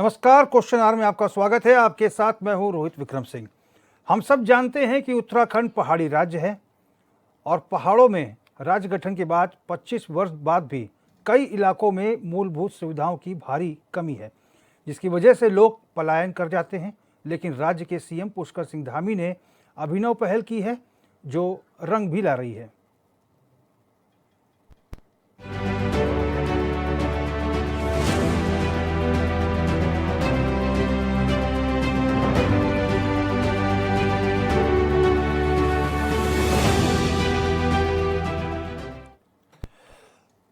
नमस्कार, question our में आपका स्वागत है। आपके साथ मैं हूं रोहित विक्रम सिंह। हम सब जानते हैं कि उत्तराखंड पहाड़ी राज्य है और पहाड़ों में राज्य गठन के बाद 25 वर्ष बाद भी कई इलाकों में मूलभूत सुविधाओं की भारी कमी है, जिसकी वजह से लोग पलायन कर जाते हैं। लेकिन राज्य के सीएम पुष्कर सिंह धामी ने अभिनव पहल की है जो रंग भी ला रही है।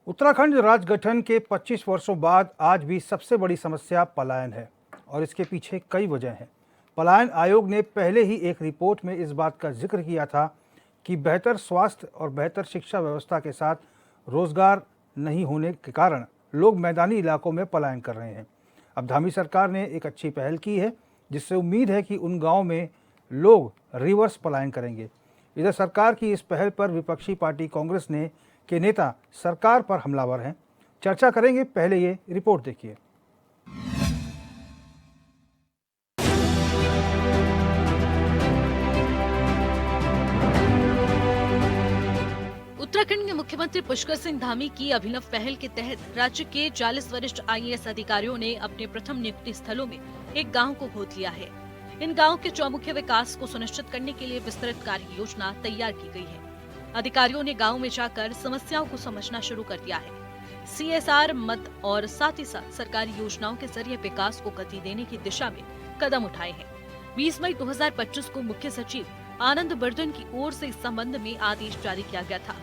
उत्तराखंड राज्य गठन के 25 वर्षों बाद आज भी सबसे बड़ी समस्या पलायन है और इसके पीछे कई वजह हैं। पलायन आयोग ने पहले ही एक रिपोर्ट में इस बात का जिक्र किया था कि बेहतर स्वास्थ्य और बेहतर शिक्षा व्यवस्था के साथ रोजगार नहीं होने के कारण लोग मैदानी इलाकों में पलायन कर रहे हैं। अब धामी सरकार ने एक अच्छी पहल की है, जिससे उम्मीद है कि उन गाँव में लोग रिवर्स पलायन करेंगे। इधर सरकार की इस पहल पर विपक्षी पार्टी कांग्रेस के नेता सरकार पर हमलावर हैं। चर्चा करेंगे, पहले ये रिपोर्ट देखिए। उत्तराखंड के मुख्यमंत्री पुष्कर सिंह धामी की अभिनव पहल के तहत राज्य के 40 वरिष्ठ आईएएस अधिकारियों ने अपने प्रथम नियुक्ति स्थलों में एक गांव को गोद लिया है। इन गांव के चौमुखी विकास को सुनिश्चित करने के लिए विस्तृत कार्य योजना तैयार की गई है। अधिकारियों ने गांव में जाकर समस्याओं को समझना शुरू कर दिया है। सीएसआर मद और साथ ही साथ सरकारी योजनाओं के जरिए विकास को गति देने की दिशा में कदम उठाए हैं। 20 मई 2025 को मुख्य सचिव आनंद बर्धन की ओर से इस संबंध में आदेश जारी किया गया था।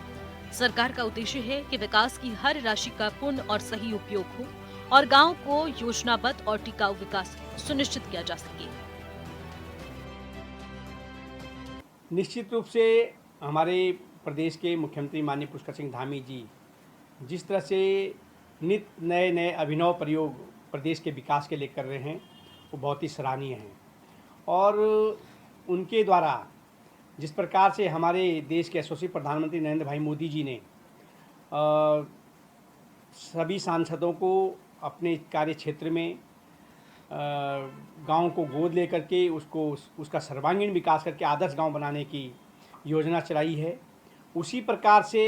सरकार का उद्देश्य है कि विकास की हर राशि का पूर्ण और सही उपयोग हो और गाँव को योजनाबद्ध और टिकाऊ विकास सुनिश्चित किया जा सके। निश्चित रूप से हमारे प्रदेश के मुख्यमंत्री माननीय पुष्कर सिंह धामी जी जिस तरह से नित्य नए नए अभिनव प्रयोग प्रदेश के विकास के लिए कर रहे हैं वो बहुत ही सराहनीय हैं। और उनके द्वारा जिस प्रकार से हमारे देश के यशस्वी प्रधानमंत्री नरेंद्र भाई मोदी जी ने सभी सांसदों को अपने कार्य क्षेत्र में गांव को गोद लेकर के उसका सर्वांगीण विकास करके आदर्श गांव बनाने की योजना चलाई है। उसी प्रकार से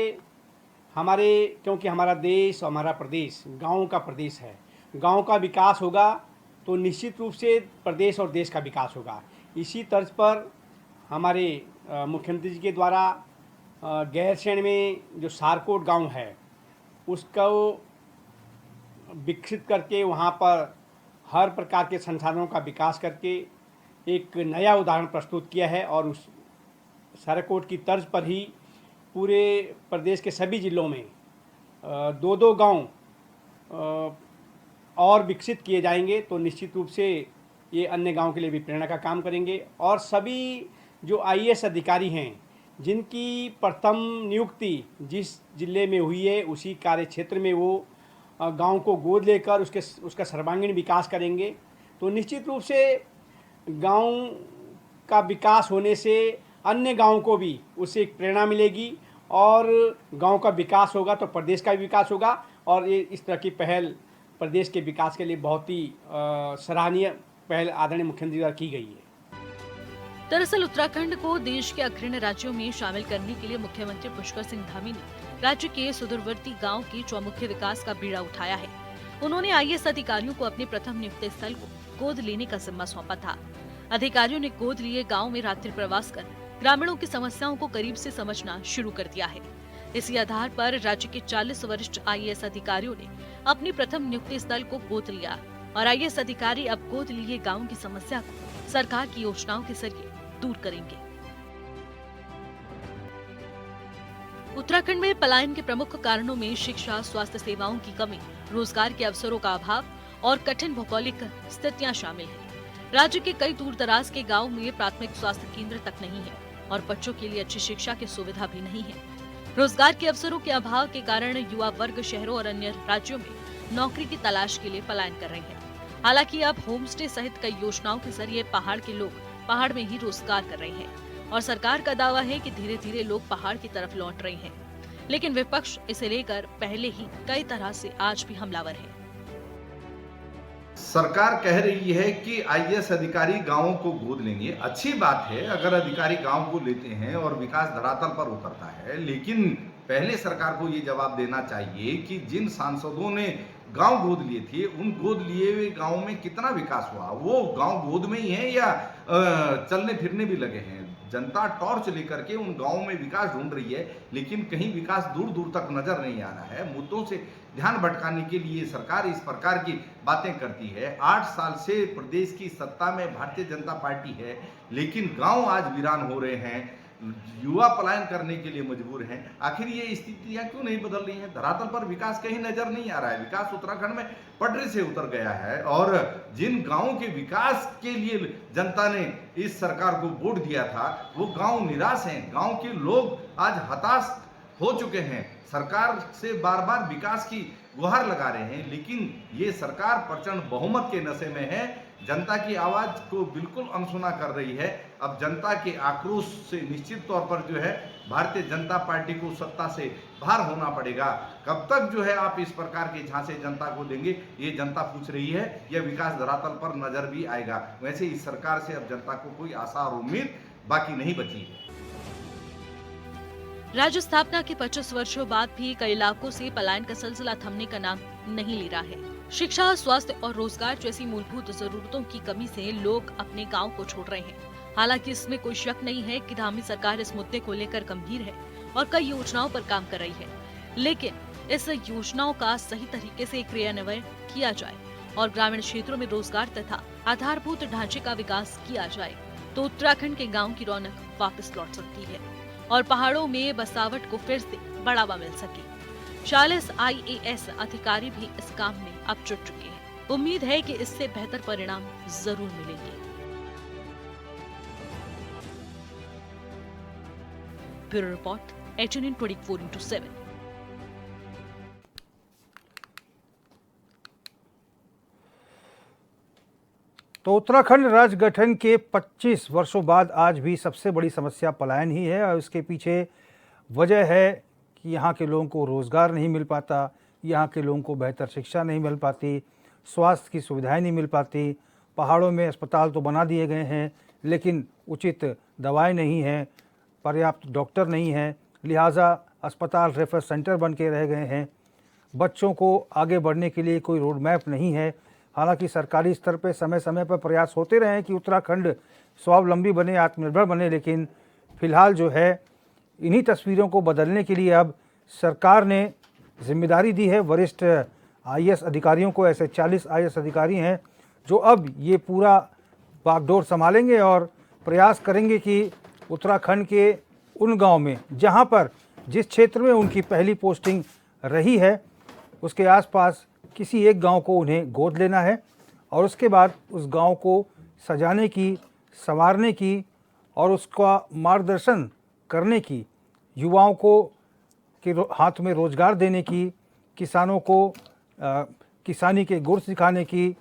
क्योंकि हमारा देश और हमारा प्रदेश गाँव का प्रदेश है, गाँव का विकास होगा तो निश्चित रूप से प्रदेश और देश का विकास होगा। इसी तर्ज पर हमारे मुख्यमंत्री जी के द्वारा गैरसैंण में जो सारकोट गांव है उसको विकसित करके वहां पर हर प्रकार के संसाधनों का विकास करके एक नया उदाहरण प्रस्तुत किया है। और उस सारकोट की तर्ज पर ही पूरे प्रदेश के सभी जिलों में दो गांव और विकसित किए जाएंगे तो निश्चित रूप से ये अन्य गांव के लिए भी प्रेरणा का काम करेंगे। और सभी जो आईएएस अधिकारी हैं जिनकी प्रथम नियुक्ति जिस जिले में हुई है उसी कार्य क्षेत्र में वो गांव को गोद लेकर उसका सर्वांगीण विकास करेंगे तो निश्चित रूप से गांव का विकास होने से अन्य गांव को भी उससे एक प्रेरणा मिलेगी और गांव का विकास होगा तो प्रदेश का भी विकास होगा। और ये इस तरह की पहल प्रदेश के विकास के लिए बहुत ही सराहनीय पहल आदरणीय मुख्यमंत्री द्वारा की गई है। दरअसल उत्तराखंड को देश के अग्रणी राज्यों में शामिल करने के लिए मुख्यमंत्री पुष्कर सिंह धामी ने राज्य के सुदूरवर्ती गांव के चौमुखी विकास का बीड़ा उठाया है। उन्होंने आईएएस अधिकारियों को अपने प्रथम नियुक्ति स्थल को गोद लेने का जिम्मा सौंपा था। अधिकारियों ने गोद लिए गांव में रात्रि प्रवास कर ग्रामीणों की समस्याओं को करीब से समझना शुरू कर दिया है। इसी आधार पर राज्य के 40 वरिष्ठ आईएएस अधिकारियों ने अपनी प्रथम नियुक्ति स्थल को गोद लिया और आईएएस अधिकारी अब गोद लिए गाँव की समस्या को सरकार की योजनाओं के जरिए दूर करेंगे। उत्तराखंड में पलायन के प्रमुख कारणों में शिक्षा, स्वास्थ्य सेवाओं की कमी, रोजगार के अवसरों का अभाव और कठिन भौगोलिक स्थितियां शामिल हैं। राज्य के कई दूर दराज के गाँव में प्राथमिक स्वास्थ्य केंद्र तक नहीं है और बच्चों के लिए अच्छी शिक्षा की सुविधा भी नहीं है। रोजगार के अवसरों के अभाव के कारण युवा वर्ग शहरों और अन्य राज्यों में नौकरी की तलाश के लिए पलायन कर रहे हैं। हालांकि अब होम स्टे सहित कई योजनाओं के जरिए पहाड़ के लोग पहाड़ में ही रोजगार कर रहे हैं और सरकार का दावा है कि धीरे धीरे लोग पहाड़ की तरफ लौट रहे हैं। लेकिन विपक्ष इसे लेकर पहले ही कई तरह से आज भी हमलावर है। सरकार कह रही है कि आईएएस अधिकारी गांवों को गोद लेंगे। अच्छी बात है अगर अधिकारी गांव को लेते हैं और विकास धरातल पर उतरता है, लेकिन पहले सरकार को ये जवाब देना चाहिए कि जिन सांसदों ने गांव गोद लिए थे, उन गोद लिए हुए गांव में कितना विकास हुआ। वो गांव गोद में ही है या चलने फिरने भी लगे हैं। जनता टॉर्च लेकर के उन गांवों में विकास ढूंढ रही है, लेकिन कहीं विकास दूर दूर तक नजर नहीं आ रहा है। मुद्दों से ध्यान भटकाने के लिए सरकार इस प्रकार की बातें करती है। 8 साल से प्रदेश की सत्ता में भारतीय जनता पार्टी है, लेकिन गांव आज वीरान हो रहे हैं, युवा पलायन करने के लिए मजबूर हैं। आखिर ये स्थितियां क्यों नहीं बदल रही हैं? धरातल पर विकास कहीं नजर नहीं आ रहा है। विकास उत्तराखंड में पटरी से उतर गया है और जिन गांवों के विकास के लिए जनता ने इस सरकार को वोट दिया था, वो गांव निराश हैं। गांव के लोग आज हताश हो चुके हैं। सरकार से बार बार विकास की गुहार लगा रहे हैं, लेकिन ये सरकार प्रचंड बहुमत के नशे में है। जनता की आवाज को बिल्कुल अनसुना कर रही है। अब जनता के आक्रोश से निश्चित तौर पर जो है भारतीय जनता पार्टी को सत्ता से बाहर होना पड़ेगा। कब तक जो है आप इस प्रकार के झांसे जनता को देंगे, ये जनता पूछ रही है। यह विकास धरातल पर नजर भी आएगा। वैसे इस सरकार से अब जनता को कोई आशा और उम्मीद बाकी नहीं बची है। राज्य स्थापना के 25 वर्षों बाद भी कई इलाकों से पलायन का सिलसिला थमने का नाम नहीं ले रहा है। शिक्षा, स्वास्थ्य और रोजगार जैसी मूलभूत जरूरतों की कमी से लोग अपने गांव को छोड़ रहे हैं। हालांकि इसमें कोई शक नहीं है कि धामी सरकार इस मुद्दे को लेकर गंभीर है और कई योजनाओं पर काम कर रही है, लेकिन इस योजनाओं का सही तरीके से क्रियान्वयन किया जाए और ग्रामीण क्षेत्रों में रोजगार तथा आधारभूत ढांचे का विकास किया जाए तो उत्तराखंड के गाँव की रौनक वापस लौट सकती है और पहाड़ों में बसावट को फिर से बढ़ावा मिल सके। 40 IAS अधिकारी भी इस काम में अब जुट चुके हैं। उम्मीद है कि इससे बेहतर परिणाम जरूर मिलेंगे। Bureau report, HNN 24/7। तो उत्तराखंड राज्य गठन के 25 वर्षों बाद आज भी सबसे बड़ी समस्या पलायन ही है और इसके पीछे वजह है कि यहाँ के लोगों को रोज़गार नहीं मिल पाता, यहाँ के लोगों को बेहतर शिक्षा नहीं मिल पाती, स्वास्थ्य की सुविधाएं नहीं मिल पाती। पहाड़ों में अस्पताल तो बना दिए गए हैं, लेकिन उचित दवाएं नहीं हैं, पर्याप्त डॉक्टर नहीं हैं, लिहाजा अस्पताल रेफर सेंटर बन के रह गए हैं। बच्चों को आगे बढ़ने के लिए कोई रोड मैप नहीं है। हालांकि सरकारी स्तर पर समय समय पर प्रयास होते रहे हैं कि उत्तराखंड स्वावलंबी बने, आत्मनिर्भर बने, लेकिन फ़िलहाल जो है इन्हीं तस्वीरों को बदलने के लिए अब सरकार ने जिम्मेदारी दी है वरिष्ठ IAS अधिकारियों को। ऐसे 40 IAS अधिकारी हैं जो अब ये पूरा बागडोर संभालेंगे और प्रयास करेंगे कि उत्तराखंड के उन गांव में जहां पर जिस क्षेत्र में उनकी पहली पोस्टिंग रही है, उसके आसपास किसी एक गांव को उन्हें गोद लेना है और उसके बाद उस गांव को सजाने की, संवारने की और उसका मार्गदर्शन करने की, युवाओं को के हाथ में रोजगार देने की, किसानों को किसानी के गुर सिखाने की,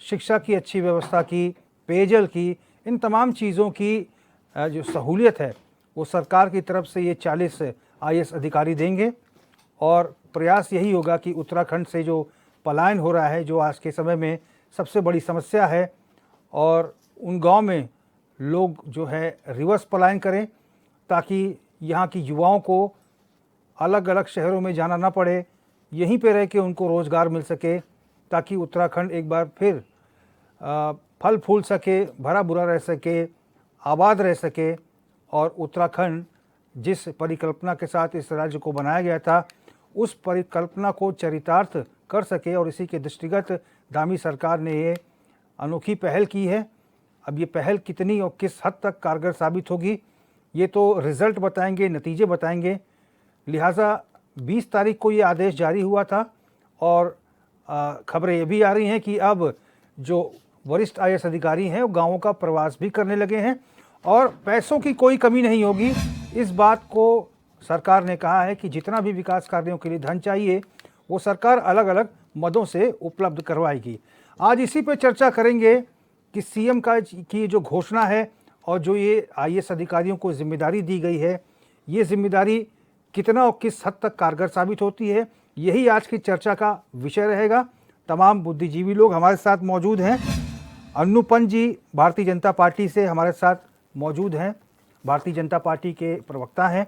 शिक्षा की अच्छी व्यवस्था की, पेयजल की, इन तमाम चीज़ों की जो सहूलियत है वो सरकार की तरफ से ये 40 IAS अधिकारी देंगे। और प्रयास यही होगा कि उत्तराखंड से जो पलायन हो रहा है, जो आज के समय में सबसे बड़ी समस्या है, और उन गांव में लोग जो है रिवर्स पलायन करें ताकि यहाँ की युवाओं को अलग अलग शहरों में जाना ना पड़े, यहीं पे रह के उनको रोज़गार मिल सके, ताकि उत्तराखंड एक बार फिर फल फूल सके, भरा बुरा रह सके, आबाद रह सके और उत्तराखंड जिस परिकल्पना के साथ इस राज्य को बनाया गया था उस परिकल्पना को चरितार्थ कर सके। और इसी के दृष्टिगत धामी सरकार ने ये अनोखी पहल की है। अब ये पहल कितनी और किस हद तक कारगर साबित होगी ये तो रिज़ल्ट बताएंगे, नतीजे बताएंगे। लिहाजा 20 तारीख को ये आदेश जारी हुआ था और खबरें ये भी आ रही हैं कि अब जो वरिष्ठ IAS अधिकारी हैं वो गाँवों का प्रवास भी करने लगे हैं और पैसों की कोई कमी नहीं होगी। इस बात को सरकार ने कहा है कि जितना भी विकास कार्यों के लिए धन चाहिए वो सरकार अलग अलग मदों से उपलब्ध करवाएगी। आज इसी पे चर्चा करेंगे कि CM की जो घोषणा है और जो ये IAS अधिकारियों को जिम्मेदारी दी गई है, ये जिम्मेदारी कितना और किस हद तक कारगर साबित होती है, यही आज की चर्चा का विषय रहेगा। तमाम बुद्धिजीवी लोग हमारे साथ मौजूद हैं। अन्नूपन जी भारतीय जनता पार्टी से हमारे साथ मौजूद हैं, भारतीय जनता पार्टी के प्रवक्ता हैं।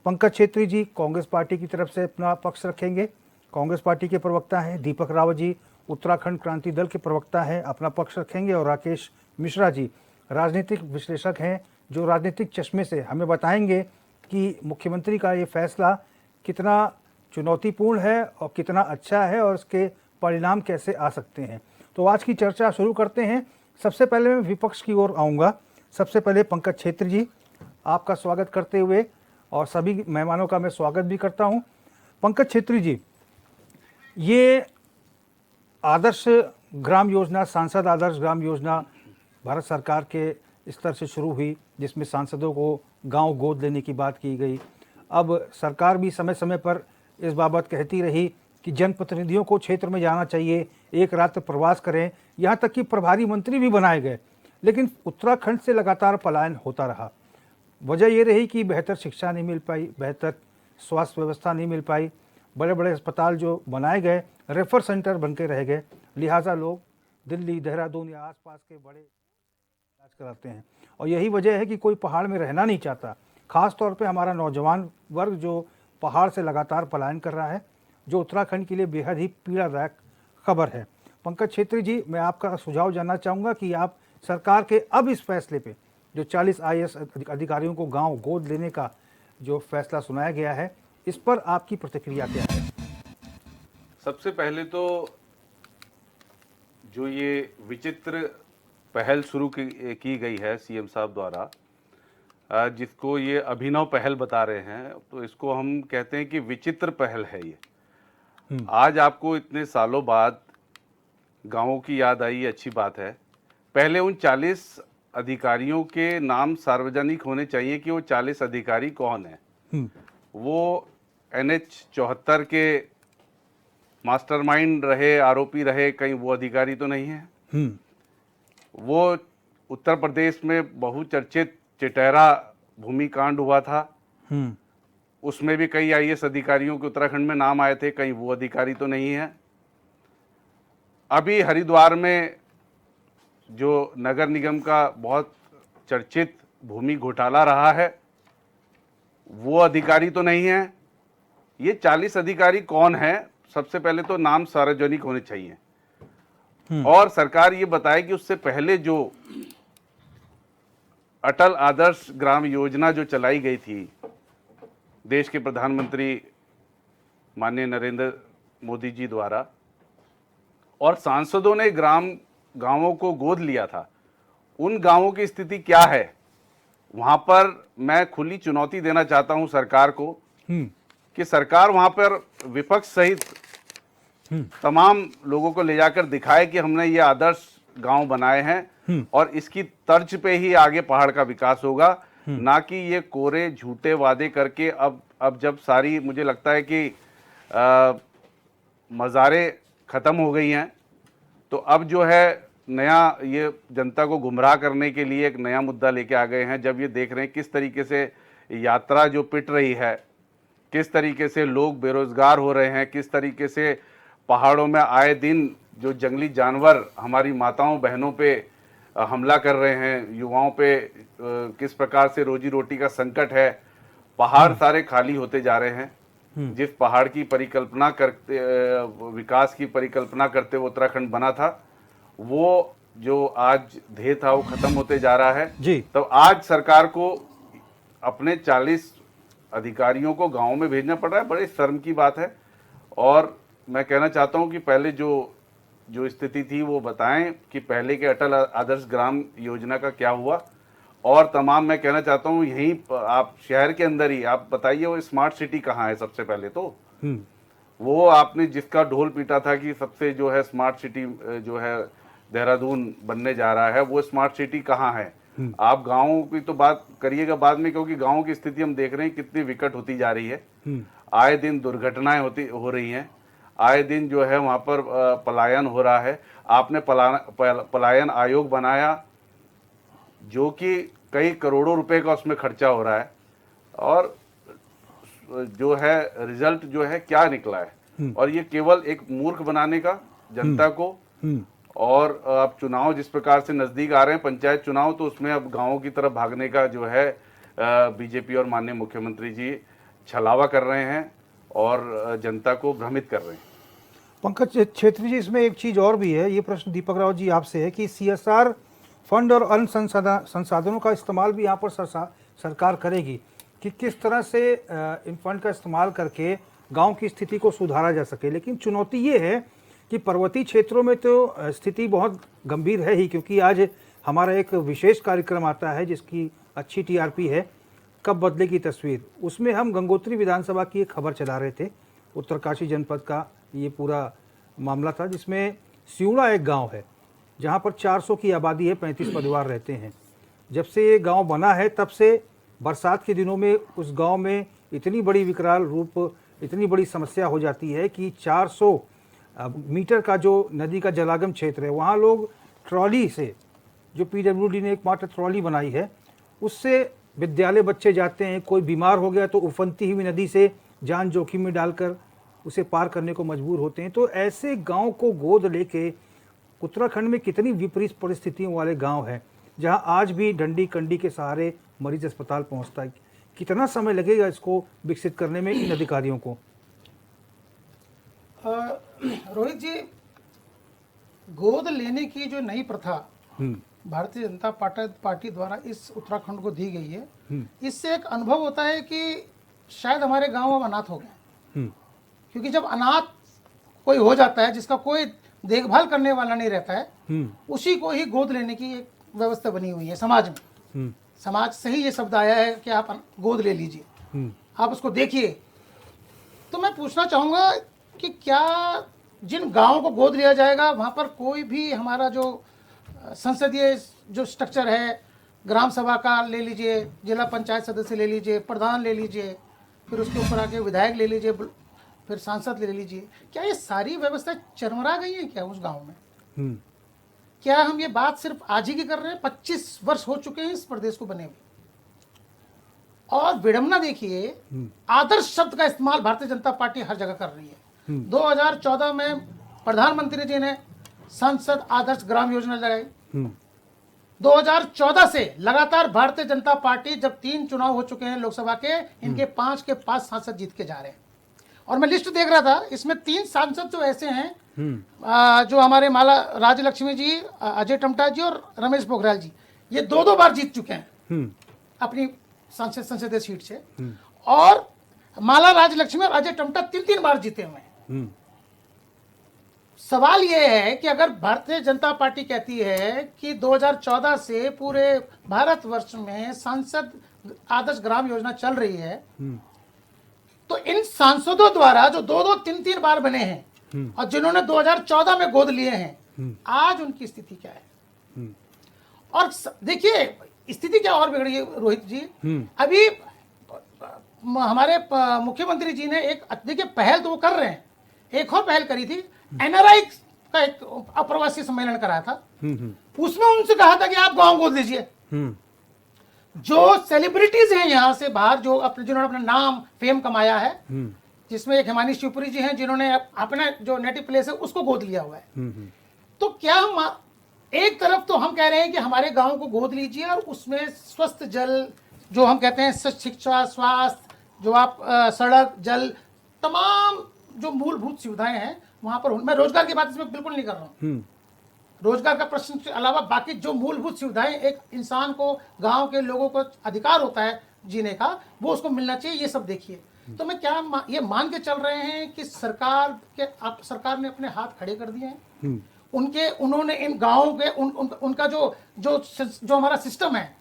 पंकज छेत्री जी कांग्रेस पार्टी की तरफ से अपना पक्ष रखेंगे, कांग्रेस पार्टी के प्रवक्ता हैं। दीपक रावत जी उत्तराखंड क्रांति दल के प्रवक्ता हैं, अपना पक्ष रखेंगे। और राकेश मिश्रा जी राजनीतिक विश्लेषक हैं, जो राजनीतिक चश्मे से हमें बताएंगे कि मुख्यमंत्री का ये फैसला कितना चुनौतीपूर्ण है और कितना अच्छा है और इसके परिणाम कैसे आ सकते हैं। तो आज की चर्चा शुरू करते हैं। सबसे पहले मैं विपक्ष की ओर आऊँगा। सबसे पहले पंकज छेत्री जी, आपका स्वागत करते हुए और सभी मेहमानों का मैं स्वागत भी करता हूं। पंकज छेत्री जी, ये आदर्श ग्राम योजना, सांसद आदर्श ग्राम योजना भारत सरकार के स्तर से शुरू हुई, जिसमें सांसदों को गांव गोद लेने की बात की गई। अब सरकार भी समय समय पर इस बाबत कहती रही कि जनप्रतिनिधियों को क्षेत्र में जाना चाहिए, एक रात प्रवास करें, यहाँ तक कि प्रभारी मंत्री भी बनाए गए। लेकिन उत्तराखंड से लगातार पलायन होता रहा। वजह ये रही कि बेहतर शिक्षा नहीं मिल पाई, बेहतर स्वास्थ्य व्यवस्था नहीं मिल पाई, बड़े बड़े अस्पताल जो बनाए गए रेफर सेंटर बन के रह गए, लिहाजा लोग दिल्ली, देहरादून या आसपास के बड़े इलाज कराते हैं। और यही वजह है कि कोई पहाड़ में रहना नहीं चाहता। खास तौर पे हमारा नौजवान वर्ग जो पहाड़ से लगातार पलायन कर रहा है, जो उत्तराखंड के लिए बेहद ही पीड़ादायक खबर है। पंकज छेत्री जी, मैं आपका सुझाव जानना चाहूँगा कि आप सरकार के अब इस फैसले पे, जो 40 IAS अधिकारियों को गांव गोद लेने का जो फैसला सुनाया गया है, इस पर आपकी प्रतिक्रिया क्या है? सबसे पहले तो जो ये विचित्र पहल शुरू की गई है सीएम साहब द्वारा, जिसको ये अभिनव पहल बता रहे हैं, तो इसको हम कहते हैं कि विचित्र पहल है ये। आज आपको इतने सालों बाद गांवों की याद आई, अच्छी बात है। पहले उन 40 अधिकारियों के नाम सार्वजनिक होने चाहिए कि वो 40 अधिकारी कौन है। वो NH 74 के मास्टरमाइंड रहे, आरोपी रहे, कहीं वो अधिकारी तो नहीं है। वो उत्तर प्रदेश में बहुचर्चित चिटैरा भूमिकांड हुआ था, उसमें भी कई IAS अधिकारियों के उत्तराखंड में नाम आए थे, कहीं वो अधिकारी तो नहीं है। अभी हरिद्वार में जो नगर निगम का बहुत चर्चित भूमि घोटाला रहा है, वो अधिकारी तो नहीं है। ये 40 अधिकारी कौन है, सबसे पहले तो नाम सार्वजनिक होने चाहिए। और सरकार ये बताए कि उससे पहले जो अटल आदर्श ग्राम योजना जो चलाई गई थी देश के प्रधानमंत्री माननीय नरेंद्र मोदी जी द्वारा, और सांसदों ने गांवों को गोद लिया था, उन गांवों की स्थिति क्या है, वहां पर मैं खुली चुनौती देना चाहता हूं सरकार को कि सरकार वहां पर विपक्ष सहित तमाम लोगों को ले जाकर दिखाए कि हमने ये आदर्श गांव बनाए हैं और इसकी तर्ज पे ही आगे पहाड़ का विकास होगा, ना कि ये कोरे झूठे वादे करके अब जब सारी, मुझे लगता है कि मज़ारें ख़त्म हो गई हैं, तो अब जो है नया ये जनता को गुमराह करने के लिए एक नया मुद्दा लेके आ गए हैं। जब ये देख रहे हैं किस तरीके से यात्रा जो पिट रही है, किस तरीके से लोग बेरोजगार हो रहे हैं, किस तरीके से पहाड़ों में आए दिन जो जंगली जानवर हमारी माताओं बहनों पे हमला कर रहे हैं, युवाओं पे किस प्रकार से रोजी रोटी का संकट है, पहाड़ सारे खाली होते जा रहे हैं। जिस पहाड़ की परिकल्पना करते, विकास की परिकल्पना करते हुए उत्तराखंड बना था, वो जो आज ध्येय था वो खत्म होते जा रहा है जी। तो आज सरकार को अपने 40 अधिकारियों को गांव में भेजना पड़ रहा है, बड़े शर्म की बात है। और मैं कहना चाहता हूं कि पहले जो स्थिति थी वो बताएं कि पहले के अटल आदर्श ग्राम योजना का क्या हुआ। और तमाम मैं कहना चाहता हूं यहीं आप शहर के अंदर ही आप बताइए वो स्मार्ट सिटी कहाँ है। सबसे पहले तो वो आपने जिसका ढोल पीटा था कि सबसे जो है स्मार्ट सिटी जो है देहरादून बनने जा रहा है, वो स्मार्ट सिटी कहाँ है। आप गाँव की तो बात करिएगा बाद में, क्योंकि गाँव की स्थिति हम देख रहे हैं कितनी विकट होती जा रही है। आए दिन दुर्घटनाएं हो रही हैं, आए दिन जो है वहाँ पर पलायन हो रहा है। आपने पलायन आयोग बनाया जो कि कई करोड़ों रुपए का उसमें खर्चा हो रहा है, और जो है रिजल्ट जो है क्या निकला है। और ये केवल एक मूर्ख बनाने का जनता को। और अब चुनाव जिस प्रकार से नजदीक आ रहे हैं, पंचायत चुनाव, तो उसमें अब गांवों की तरफ भागने का जो है बीजेपी और माननीय मुख्यमंत्री जी छलावा कर रहे हैं और जनता को भ्रमित कर रहे हैं। पंकज छेत्री जी, इसमें एक चीज़ और भी है। ये प्रश्न दीपक रावत जी आपसे है कि CSR फंड और अन्य संसाधनों का इस्तेमाल भी यहाँ पर सरकार करेगी कि किस तरह से इन फंड का इस्तेमाल करके गांव की स्थिति को सुधारा जा सके। लेकिन चुनौती ये है कि पर्वतीय क्षेत्रों में तो स्थिति बहुत गंभीर है ही, क्योंकि आज हमारा एक विशेष कार्यक्रम आता है जिसकी अच्छी TRP है, कब बदलेगी तस्वीर। उसमें हम गंगोत्री विधानसभा की एक खबर चला रहे थे, उत्तरकाशी जनपद का ये पूरा मामला था, जिसमें सिउड़ा एक गांव है जहां पर 400 की आबादी है, 35 परिवार रहते हैं। जब से ये गांव बना है तब से बरसात के दिनों में उस गांव में इतनी बड़ी विकराल रूप, इतनी बड़ी समस्या हो जाती है कि 400 मीटर का जो नदी का जलागम क्षेत्र है, वहाँ लोग ट्रॉली से, जो PWD ने एकमात्र ट्रॉली बनाई है, उससे विद्यालय बच्चे जाते हैं। कोई बीमार हो गया तो उफनती हुई नदी से जान जोखिम में डालकर उसे पार करने को मजबूर होते हैं। तो ऐसे गांव को गोद लेके उत्तराखंड में कितनी विपरीत परिस्थितियों वाले गांव हैं जहां आज भी डंडी कंडी के सहारे मरीज अस्पताल पहुंचता है। कितना समय लगेगा इसको विकसित करने में इन अधिकारियों को? रोहित जी, गोद लेने की जो नई प्रथा भारतीय जनता पार्टी द्वारा इस उत्तराखंड को दी गई है, इससे एक अनुभव होता है कि शायद हमारे गांव अब अनाथ हो गए। क्योंकि जब अनाथ कोई हो जाता है, जिसका कोई देखभाल करने वाला नहीं रहता है, उसी को ही गोद लेने की एक व्यवस्था बनी हुई है समाज में। समाज से ही ये शब्द आया है कि आप गोद ले लीजिए, आप उसको देखिए। तो मैं पूछना चाहूँगा कि क्या जिन गाँवों को गोद लिया जाएगा वहाँ पर कोई भी हमारा जो संसदीय जो स्ट्रक्चर है, ग्राम सभा का ले लीजिए, जिला पंचायत सदस्य ले लीजिए, प्रधान ले लीजिए, फिर उसके ऊपर आके विधायक ले लीजिए, फिर सांसद ले लीजिए, क्या ये सारी व्यवस्था चरमरा गई है क्या उस गांव में? क्या हम ये बात सिर्फ आज ही की कर रहे हैं? 25 वर्ष हो चुके हैं इस प्रदेश को बने हुए। और विडंबना देखिए, आदर्श शब्द का इस्तेमाल भारतीय जनता पार्टी हर जगह कर रही है। 2014 में प्रधानमंत्री जी ने संसद आदर्श ग्राम योजना लगाई। 2014 से लगातार भारतीय जनता पार्टी, जब 3 चुनाव हो चुके हैं लोकसभा के, इनके 5 के 5 सांसद जीत के जा रहे हैं। और मैं लिस्ट देख रहा था, इसमें 3 सांसद जो ऐसे हैं जो हमारे माला राजलक्ष्मी जी, अजय टमटा जी और रमेश पोखरियाल जी, ये 2-2 बार जीत चुके हैं अपनी संसदीय सीट से। और माला राजलक्ष्मी और अजय टमटा 3-3 बार जीते हुए हैं। सवाल यह है कि अगर भारतीय जनता पार्टी कहती है कि 2014 से पूरे भारतवर्ष में सांसद आदर्श ग्राम योजना चल रही है, तो इन सांसदों द्वारा जो 2-2, 3-3 बार बने हैं और जिन्होंने 2014 में गोद लिए हैं, आज उनकी स्थिति क्या है? और देखिए स्थिति क्या और बिगड़ी है रोहित जी। अभी हमारे मुख्यमंत्री जी ने एक, देखिए पहल तो वो कर रहे हैं, एक और पहल करी थी, NRI का एक अप्रवासी सम्मेलन कराया था। उसमें उनसे कहा था कि आप गांव गोद लीजिए। जो सेलिब्रिटीज हैं यहाँ से बाहर, जो जिन्होंने अपना नाम फेम कमाया है, जिसमें एक हिमानी शिवपुरी जी हैं जिन्होंने अपना जो नेटिव प्लेस है उसको गोद लिया हुआ है। तो क्या हम एक तरफ तो हम कह रहे हैं कि हमारे गांव को गोद लीजिए और उसमें स्वस्थ जल, जो हम कहते हैं शिक्षा, स्वास्थ्य, जो आप सड़क, जल, तमाम जो मूलभूत सुविधाएं हैं वहां पर, मैं रोजगार की बात इसमें बिल्कुल नहीं कर रहा हूँ। रोजगार का प्रश्न के अलावा बाकी जो मूलभूत सुविधाएं एक इंसान को, गांव के लोगों को अधिकार होता है जीने का, वो उसको मिलना चाहिए। ये सब देखिए। तो मैं क्या ये मान के चल रहे हैं कि सरकार ने अपने हाथ खड़े कर दिए हैं। उन्होंने इन गाँवों के उनका जो हमारा सिस्टम है,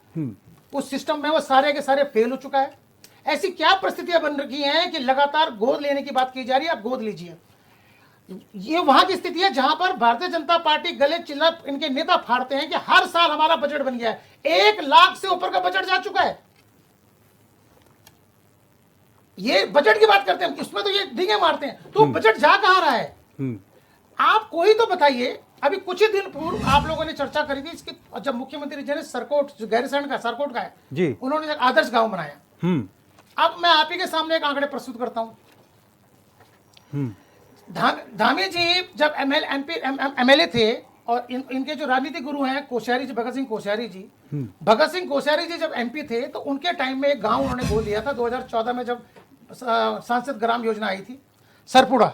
उस सिस्टम में वो सारे के सारे फेल हो चुका है। ऐसी क्या परिस्थितियां बन रखी हैं कि लगातार गोद लेने की बात की जा रही है, आप गोद लीजिए। ये वहां की स्थिति है जहां पर भारतीय जनता पार्टी गले चिल्ला इनके नेता फाड़ते हैं कि हर साल हमारा बजट बन गया है, 1 लाख से ऊपर का बजट जा चुका है। ये बजट की बात करते हैं, उसमें तो ये डींगे मारते हैं। तो बजट जा कहां रहा है? आप कोई तो बताइए। अभी कुछ ही दिन पूर्व आप लोगों ने चर्चा करी थी इसकी, जब मुख्यमंत्री जी ने सरकोट, जो गैरसैंण का सरकोट का है जी, उन्होंने एक आदर्श गांव बनाया। अब मैं आप ही के सामने एक आंकड़े प्रस्तुत करता हूं। धामी जी जब एमएलए थे और इनके जो राजनीतिक गुरु हैं कोश्यारी जी, भगत सिंह कोश्यारी जी, भगत सिंह कोश्यारी जी जब एमपी थे तो उनके टाइम में एक गांव उन्होंने गोद लिया था 2014 में जब सांसद ग्राम योजना आई थी, सरपुड़ा।